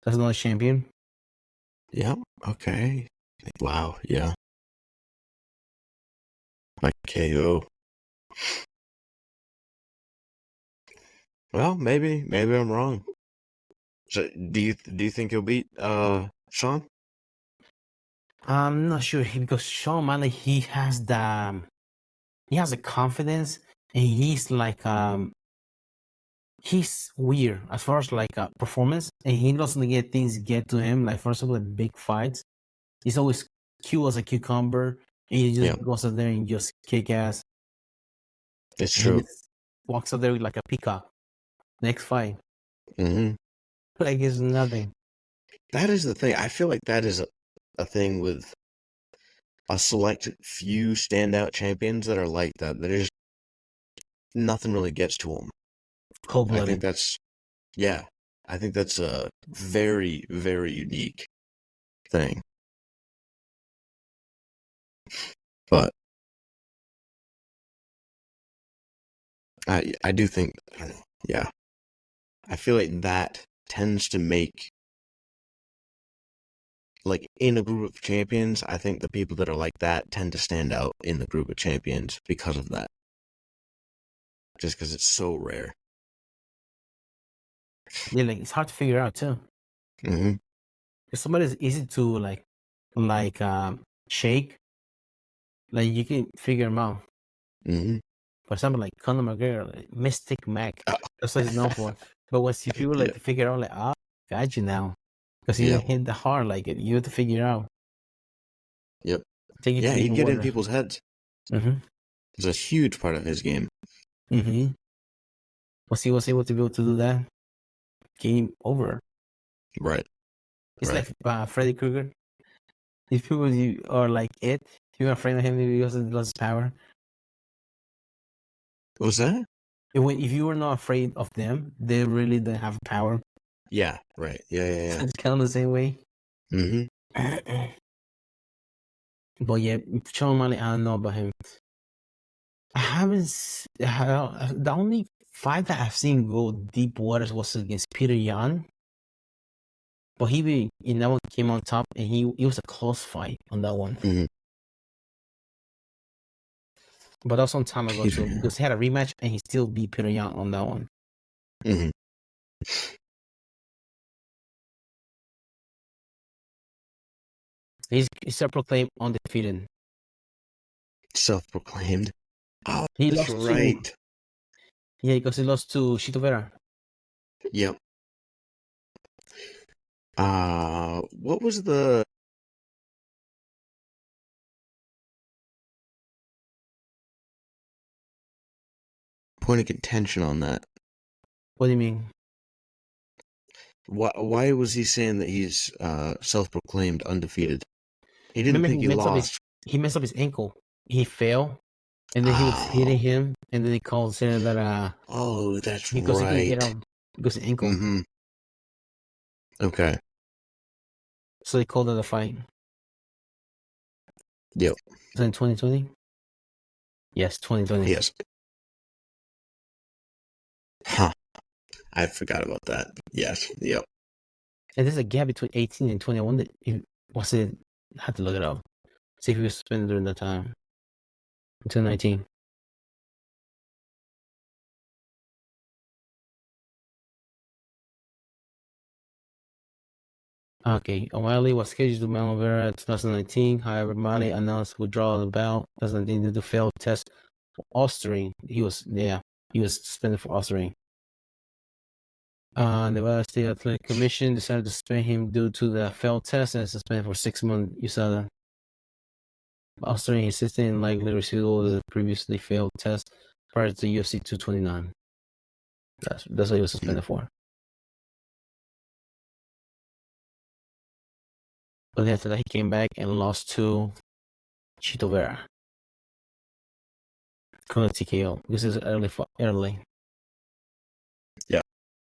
That's another champion. Yeah. Okay. Wow. Yeah. Like KO. Well, maybe I'm wrong. So, do you think he'll beat Sean? I'm not sure because Sean O'Malley, he has the confidence, and he's like he's weird as far as like performance, and he doesn't get to him. Like for example, in big fights, he's always cool as a cucumber, and he just goes out there and just kick ass. It's true. Walks out there like a peacock. Next fight, Mm-hmm. like it's nothing. That is the thing. I feel like that is a thing with a select few standout champions that are like that. That is nothing really gets to them. Cold-blooded. I think that's a very, very unique thing. But I do think, I don't know, yeah. I feel like that tends to make, like, in a group of champions, I think the people that are like that tend to stand out in the group of champions because of that. Just because it's so rare. Yeah, like it's hard to figure out too. Mm-hmm. If somebody's easy to shake, like you can figure them out. Mm-hmm. For example, like Conor McGregor, like Mystic Mac. That's what he's known for. But once if you were to figure out, got you now, because he hit the hard like it. You have to figure it out. Yep. Take you He'd get in people's heads. Mm-hmm. It's a huge part of his game. Mm-hmm. Once he was able to be able to do that, game over. Right. It's like Freddy Krueger. If people are like it, if you're afraid of him because he lost his power. What was that? If you were not afraid of them, they really don't have power. Yeah, right. Yeah. It's kind of the same way. Mm-hmm. But yeah, Sean O'Malley, I don't know about him. I haven't. The only fight that I've seen go deep waters was against Peter Yan. But that one came on top, and it was a close fight on that one. Mm-hmm. But that was some time ago too, because he had a rematch and he still beat Peter Yan on that one. Mm-hmm. He's self-proclaimed undefeated. Self-proclaimed. Oh, He that's lost right. Yeah, because he lost to Chito Vera. Yep. What was the point of contention on that? What do you mean? Why was he saying that he's self-proclaimed undefeated? He didn't Remember think he lost. He messed up his ankle. He fell, and then he was hitting him, and then he called saying that oh, that's because right. he couldn't get out because of the ankle. Mm-hmm. Okay. So they called it a fight. Yep. Was that in 2020? Yes, 2020. Yes. Huh. I forgot about that. Yes. Yep. And there's a gap between 18 and 21 that I had to look it up. See if he was suspended during that time. Until 19. Okay, O'Malley was scheduled to Mount Vera in 2019. However, O'Malley announced withdrawal of the bout 2019 due to failed test for ostering. He was suspended for ostering. The State Athletic Commission decided to suspend him due to the failed test and suspended for 6 months. You saw that. Australian insisted and likely received all the previously failed tests prior to UFC 229. That's what he was suspended for. But after that, he came back and lost to Chito Vera. Couldn't TKO because it's early. Yeah.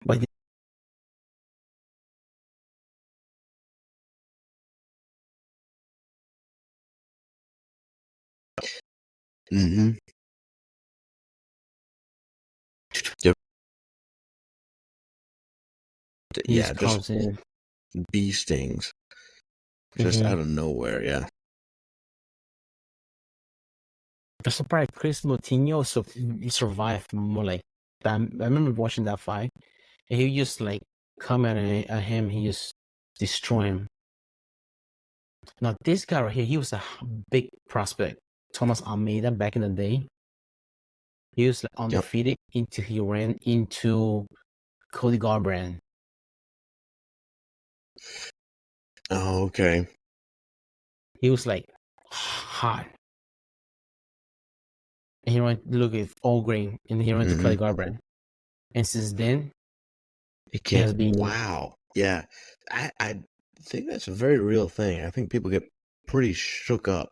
But Mm-hmm. Yep. Yeah, just bee stings. Just out of nowhere, yeah. I'm surprised Chris Moutinho survived more like that. I remember watching that fight, and he just like come at him, he just destroy him. Now this guy right here, he was a big prospect. Thomas Almeida back in the day. He was like undefeated until he ran into Cody Garbrandt. Oh, okay. He was like hot. And he went to look at all grain, and he went to Cody Garbrandt. And since then, it has been wow. Yeah, I think that's a very real thing. I think people get pretty shook up.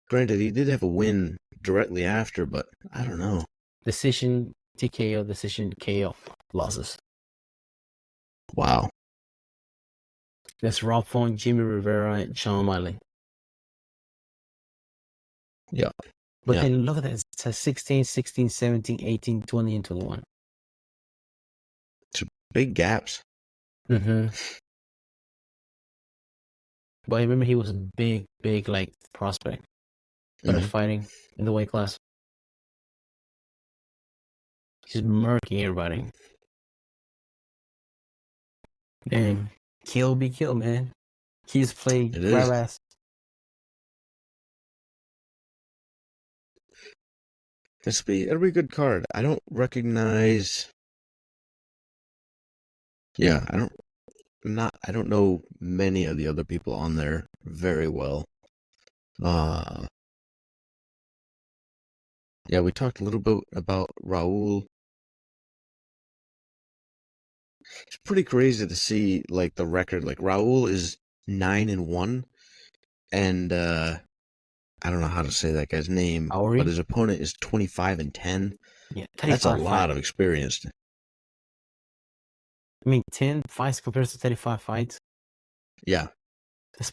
Granted, he did have a win directly after, but I don't know. Decision TKO, decision KO losses. Wow. That's Rob Font, Jimmy Rivera, and Sean O'Malley. Yeah. But then look at that. It's 16, 16, 17, 18, 20, and 21. It's big gaps. But I remember he was a big like prospect. Started fighting in the weight class. He's murking everybody. And kill be kill, man. He's played grab ass. It'll be a good card. I don't recognize. Yeah, I don't know many of the other people on there very well. Yeah, we talked a little bit about Raul. It's pretty crazy to see like the record. Like Raul is 9-1, and I don't know how to say that guy's name, but his opponent is 25-10. Yeah, that's a lot of experience. I mean, 10 fights compared to 35 fights. Yeah, that's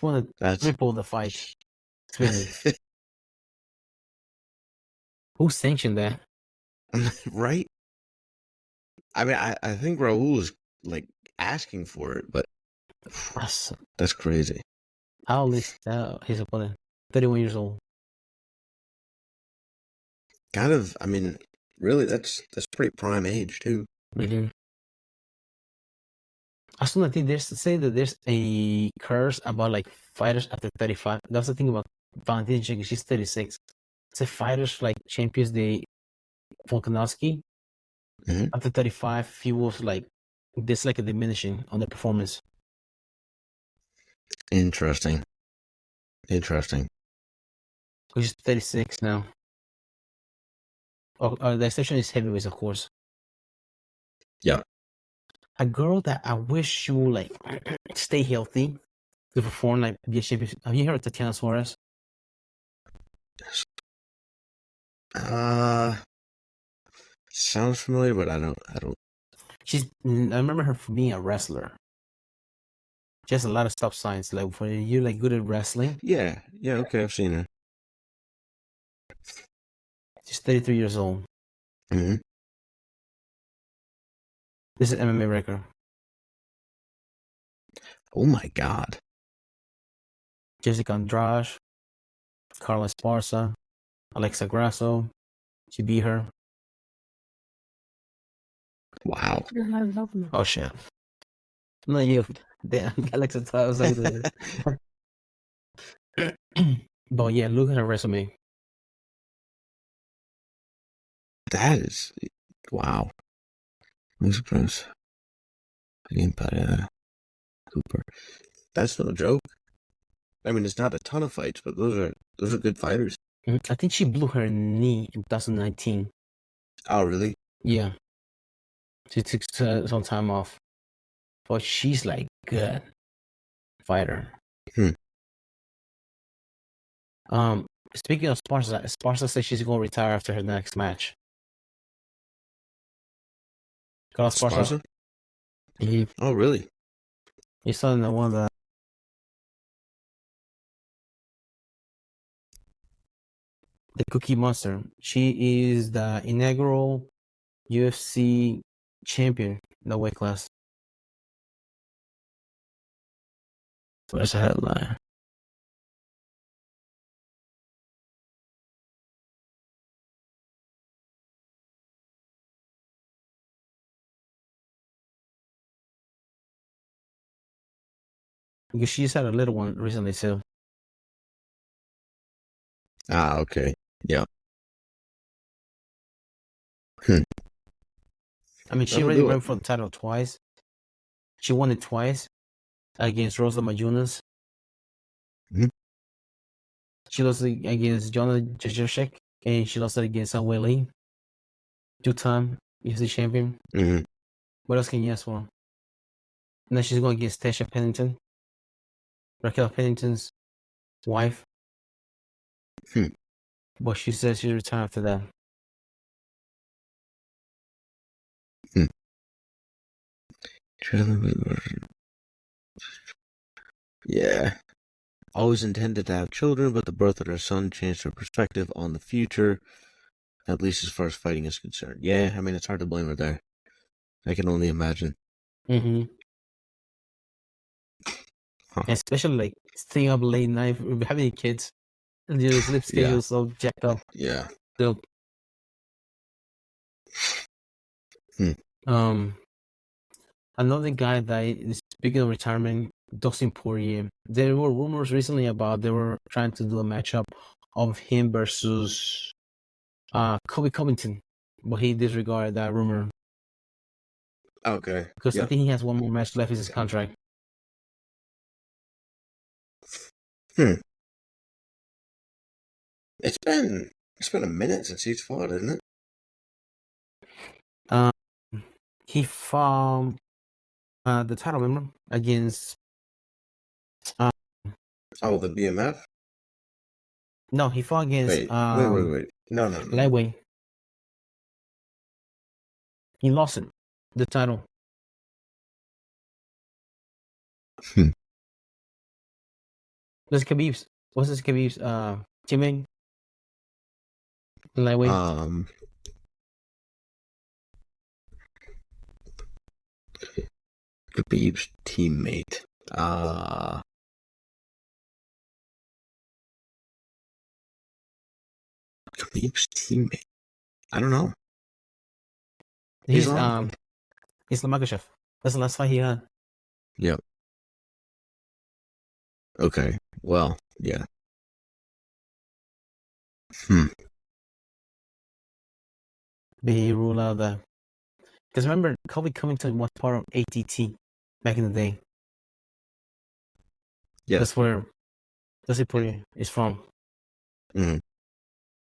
triple the fight experience. Who sanctioned that? Right? I mean, I think Raul is like asking for it, but that's crazy. How old is his opponent? 31 years old. Kind of. I mean, really, that's pretty prime age too. Also, I think there's a curse about like fighters after 35. That's the thing about Valentina Shevchenko. She's 36. It's a fighters like champions Volkanovski. After 35, he was like there's like a diminishing on the performance. Interesting. She's 36 now. The exception is heavyweights, of course. Yeah. A girl that I wish she would like stay healthy to perform like be a champion. Have you heard of Tatiana Suarez? Sounds familiar, but I don't. I remember her for being a wrestler. She has a lot of stop signs. Like for you, like good at wrestling. Yeah. Okay, I've seen her. She's 33 years old. This is MMA record. Oh my God. Jessica Andrade, Carla Esparza, Alexa Grasso. She beat her. Wow. Oh shit. No, you. Damn, Alexa was like that. But yeah, look at her resume. That is wow. Cooper. That's no joke. I mean, it's not a ton of fights, but those are good fighters. I think she blew her knee in 2019. Oh, really? Yeah. She took some time off. But she's like good fighter. Speaking of Esparza says she's going to retire after her next match. Carla Esparza? Oh, really? He saw in the one that the Cookie Monster. She is the inaugural UFC champion in the weight class. Where's the headline? Because she just had a little one recently, so. Ah, okay. Yeah. I mean, she already ran for the title twice. She won it twice against Rosa Majunas. She lost it against Joanna Jędrzejczyk, and she lost it against Wei Li. Two-time UFC champion. What else can you ask for? Now she's going against Tasha Pennington, Raquel Pennington's wife. But she says she's retired after that. Yeah. Always intended to have children, but the birth of their son changed her perspective on the future, at least as far as fighting is concerned. Yeah, I mean, it's hard to blame her there. I can only imagine. Especially like staying up late night, having kids, and your sleep schedule is so jacked up. Yeah. So, another guy that is speaking of retirement, Dustin Poirier. There were rumors recently about they were trying to do a matchup of him versus Colby Covington, but he disregarded that rumor. Okay. Because I think he has one more match left in his contract. It's been a minute since he's fought, isn't it? He fought the title, remember, against the BMF? No, he fought against wait. No. Lightweight. He lost it. The title. What's Khabib's teammate? Lightweight. Khabib's teammate. Khabib's teammate. I don't know. He's Makhachev. That's the last fight he had. Yep. Okay. Well, yeah. They rule out that. Because remember, Colby Covington was part of ATT back in the day. Yeah. That's where Dustin Poirier is from. And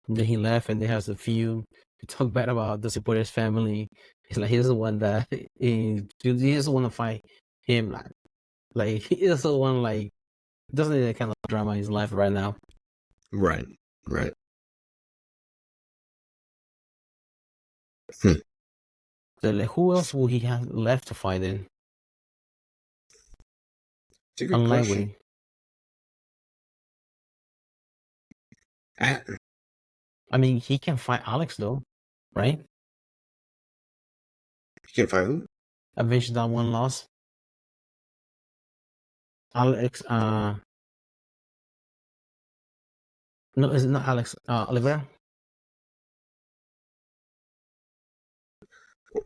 then he left, and they have a few to talk bad about Dustin Poirier's family. He's like, he doesn't want that. He doesn't want to fight him. Like he doesn't want doesn't need that kind of drama in his life right now. Right. So who else will he have left to fight in? It's a good question. I mean, he can fight Alex though, right? He can fight who? Avenge that one loss. Alex, no, it's not Alex. Oliveira.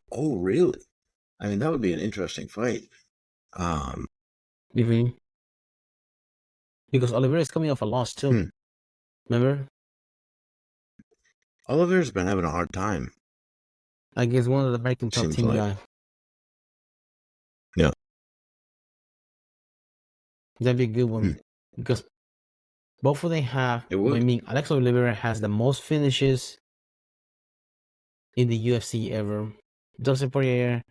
Oh, really? I mean, that would be an interesting fight. Because Oliveira is coming off a loss too. Remember? Oliveira's been having a hard time against one of the American top team guys. That'd be a good one Hmm. because both of them have. It would. I mean, Alexa Oliveira has the most finishes in the UFC ever. Dustin Poirier,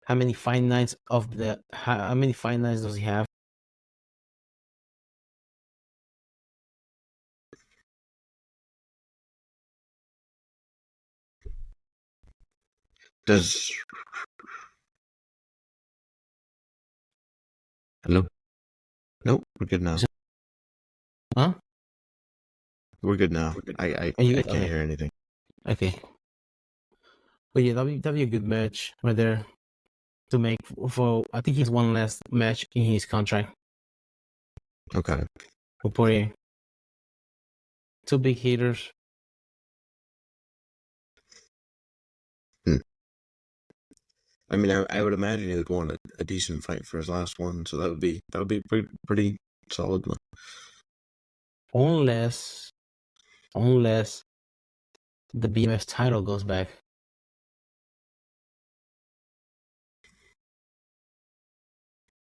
how many fight nights how many fight nights does he have? Does hello? Nope, we're good now. Huh? We're good now. I Are you I good? can't Okay. hear anything. Okay. But yeah, that'd be a good match right there to make for. I think he's one last match in his contract Okay. for Poirier. Two big hitters. I mean, I would imagine he would want a decent fight for his last one, so that would be pretty solid one. Unless the BMF title goes back.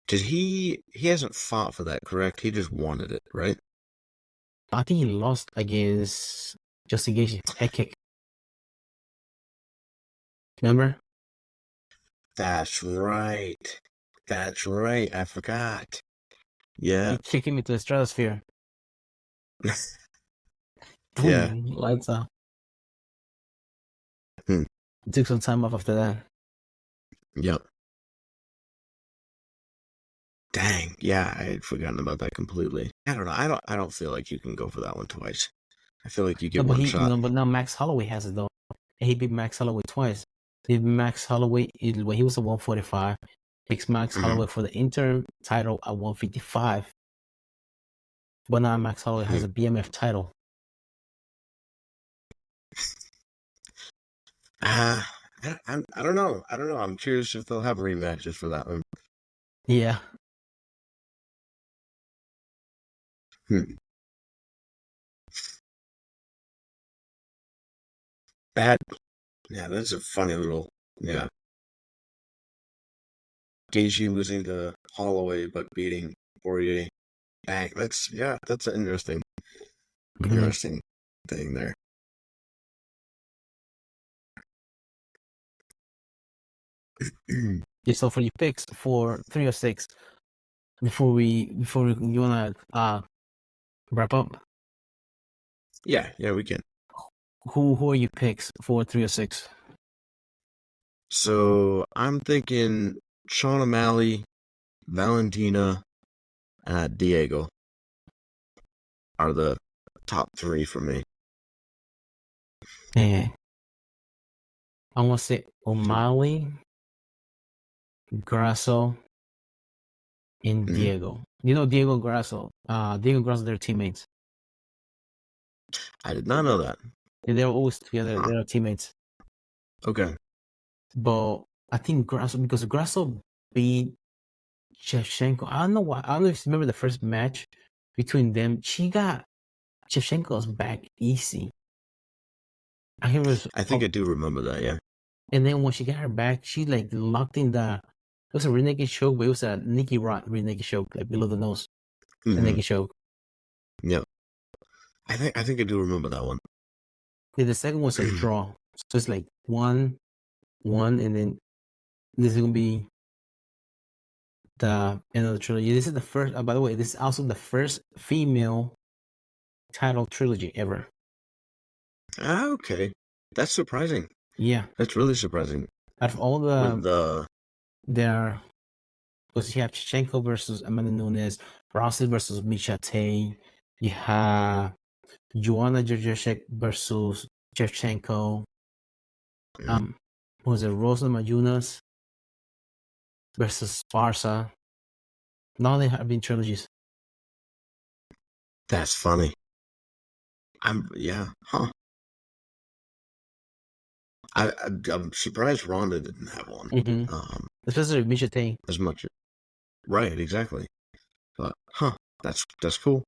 Did he hasn't fought for that, correct? He just wanted it, right? I think he lost against Justin Gaethje head kick. Remember? That's right. That's right. I forgot. Yeah. He kicked him into the stratosphere. Yeah. Boom, lights out. Hmm. He took some time off after that. Yep. Dang. Yeah, I had forgotten about that completely. I don't know. I don't feel like you can go for that one twice. I feel like you get one shot. No, but now Max Holloway has it though. He beat Max Holloway twice. He beat Max Holloway when he was at 145. Picks Max Holloway for the interim title at 155. But now Max Holloway has a BMF title. I don't know. I don't know. I'm curious if they'll have rematches for that one. Yeah. Bad. Yeah, that's a funny little. Yeah. Gaethje losing to Holloway but beating Poirier. Dang, that's an interesting thing there. Yeah, so for your picks for 306, before you wanna wrap up? Yeah, we can. Who are your picks for 306? So I'm thinking Sean O'Malley, Valentina, Diego are the top three for me. Yeah. I want to say O'Malley, Grasso, and Diego. You know Diego Grasso. Diego Grasso, they're teammates. I did not know that. They're always together. They're teammates. Okay. But I think because Grasso beat Shevchenko. I don't know why. I don't know if you remember the first match between them. She got Shevchenko's back easy. I think I do remember that, yeah. And then when she got her back, she like locked in it was a rear naked choke, but it was a Nikki Rod rear naked choke, like below the nose. A naked choke. Yep. I think I do remember that one. Yeah, the second one's a draw. So it's like 1-1, and then this is gonna be the end of the trilogy. This is the first by the way, this is also the first female title trilogy ever. Okay. That's surprising. Yeah. That's really surprising. Out of all there because you have Shevchenko versus Amanda Nunes, Rossi versus Misha Tate, you have Joanna Jędrzejczyk versus Shevchenko. Was it Rosa Mayunas versus Esparza? Now they have been trilogies. That's funny. I'm surprised Ronda didn't have one. Especially Misha Tate. As much, right? Exactly. But that's cool.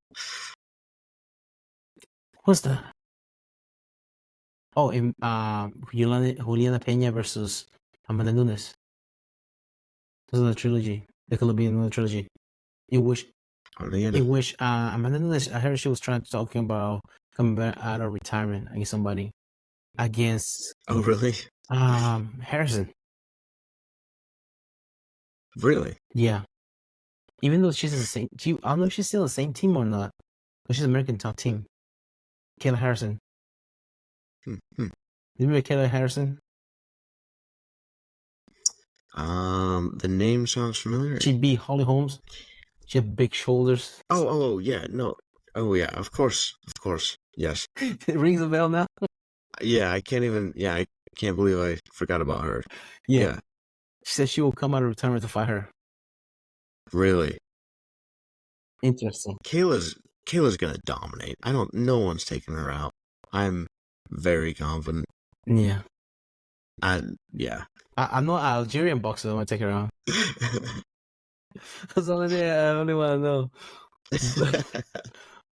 What's that? Oh, Juliana Peña versus Amanda Nunes. This is a trilogy. There could be another trilogy. You wish In which Amanda Nunes, I heard she was talking about coming back out of retirement against somebody. Against Oh, really? Harrison. Really? Yeah. Even though she's the same, I don't know if she's still the same team or not. But she's American top team. Kayla Harrison. Hmm. You remember Kayla Harrison? The name sounds familiar. She beat Holly Holmes. She had big shoulders. Oh, yeah, no. Oh, yeah, of course. Yes. It rings a bell now. Yeah, I can't believe I forgot about her. Yeah. She said she will come out of retirement to fight her. Really? Interesting. Kayla's gonna dominate. No one's taking her out. I'm very confident. Yeah. I'm not an Algerian boxer that might take her out. That's the only thing I only want to know.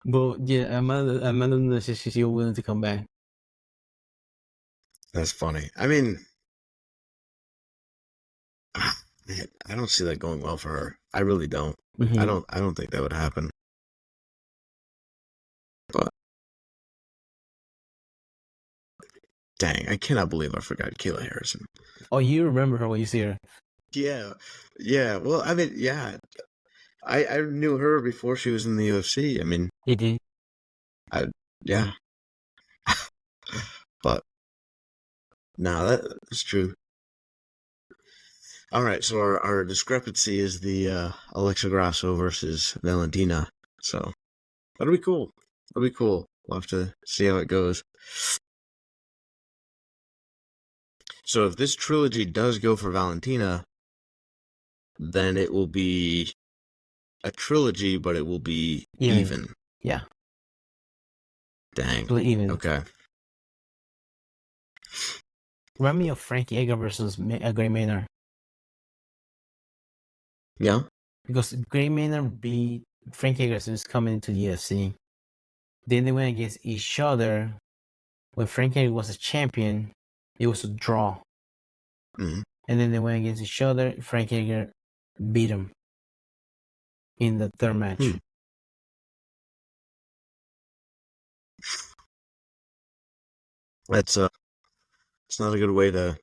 But yeah, Amanda she's willing to come back. That's funny. I mean, man, I don't see that going well for her. I really don't. Mm-hmm. I don't think that would happen. But dang, I cannot believe I forgot Kayla Harrison. Oh, you remember her when you see her? Yeah. Well, I mean, yeah. I knew her before she was in the UFC. I mean, You did. Yeah. But no, that's true. All right, so our discrepancy is the Alexa Grasso versus Valentina. So that'll be cool. We'll have to see how it goes. So if this trilogy does go for Valentina, then it will be a trilogy, but it will be even. Yeah. Dang. Even. Okay. Remind me of Frankie Edgar versus Gray Maynard. Yeah. Because Gray Maynard beat Frankie Edgar since coming into the UFC. Then they went against each other. When Frankie Edgar was a champion, it was a draw. Mm-hmm. And then they went against each other. Frankie Edgar beat him in the third match. That's it's not a good way to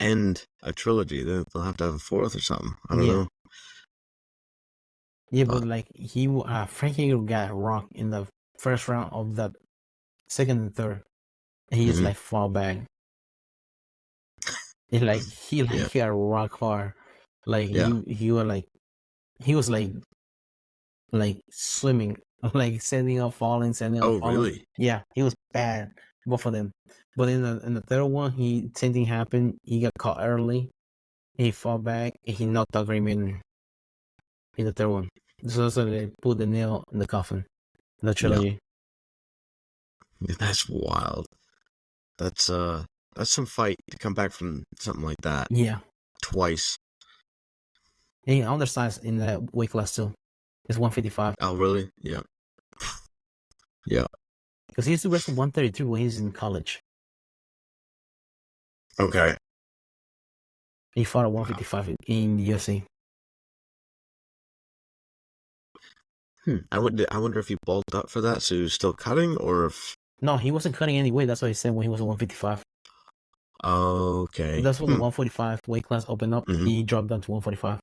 end a trilogy. They'll have to have a fourth or something. I don't know. Yeah, but like Frankie Edgar got rocked in the first round of that second and third, and he just like fall back. It's like he got rock hard. Like he was like swimming, like sending up, falling, sending up, falling. Really? Yeah, he was bad, both of them. But in the third one, same thing happened. He got caught early. He fought back and he knocked out Raymond in the third one. So they put the nail in the coffin. The trilogy. Yeah. That's wild. That's some fight to come back from something like that. Yeah. Twice. And undersized in that weight class too. It's 155. Oh, really? Yeah. Yeah. Because he used to wrestle 133 when he was in college. Okay. He fought at 155 in the UFC. I wonder if he bulked up for that, so he was still cutting, or if... No, he wasn't cutting any weight. That's what he said when he was at 155. Okay. That's when the 145 weight class opened up. Mm-hmm. He dropped down to 145.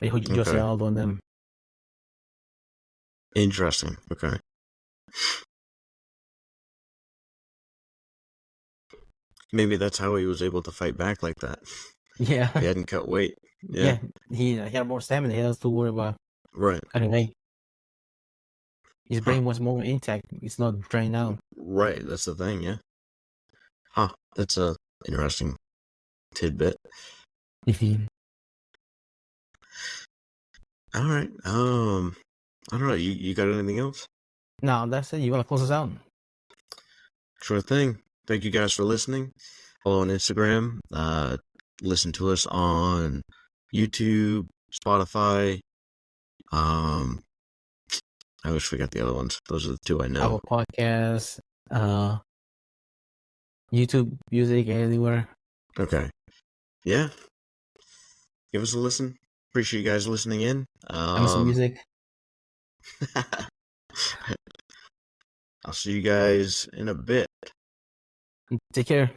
Jose Aldo and them. Interesting. Okay. Maybe that's how he was able to fight back like that. Yeah. He hadn't cut weight. Yeah. He had more stamina. He has to worry about cutting weight. His brain was more intact. It's not drained out. Right. That's the thing. Yeah. Huh. That's a interesting tidbit. All right. I don't know. You got anything else? No, that's it. You want to close us out? Sure thing. Thank you guys for listening. Follow on Instagram. Listen to us on YouTube, Spotify. I always forget the other ones. Those are the two I know. Our podcast, YouTube Music, anywhere. Okay. Yeah. Give us a listen. Appreciate you guys listening in. Amazon Music. I'll see you guys in a bit. Take care.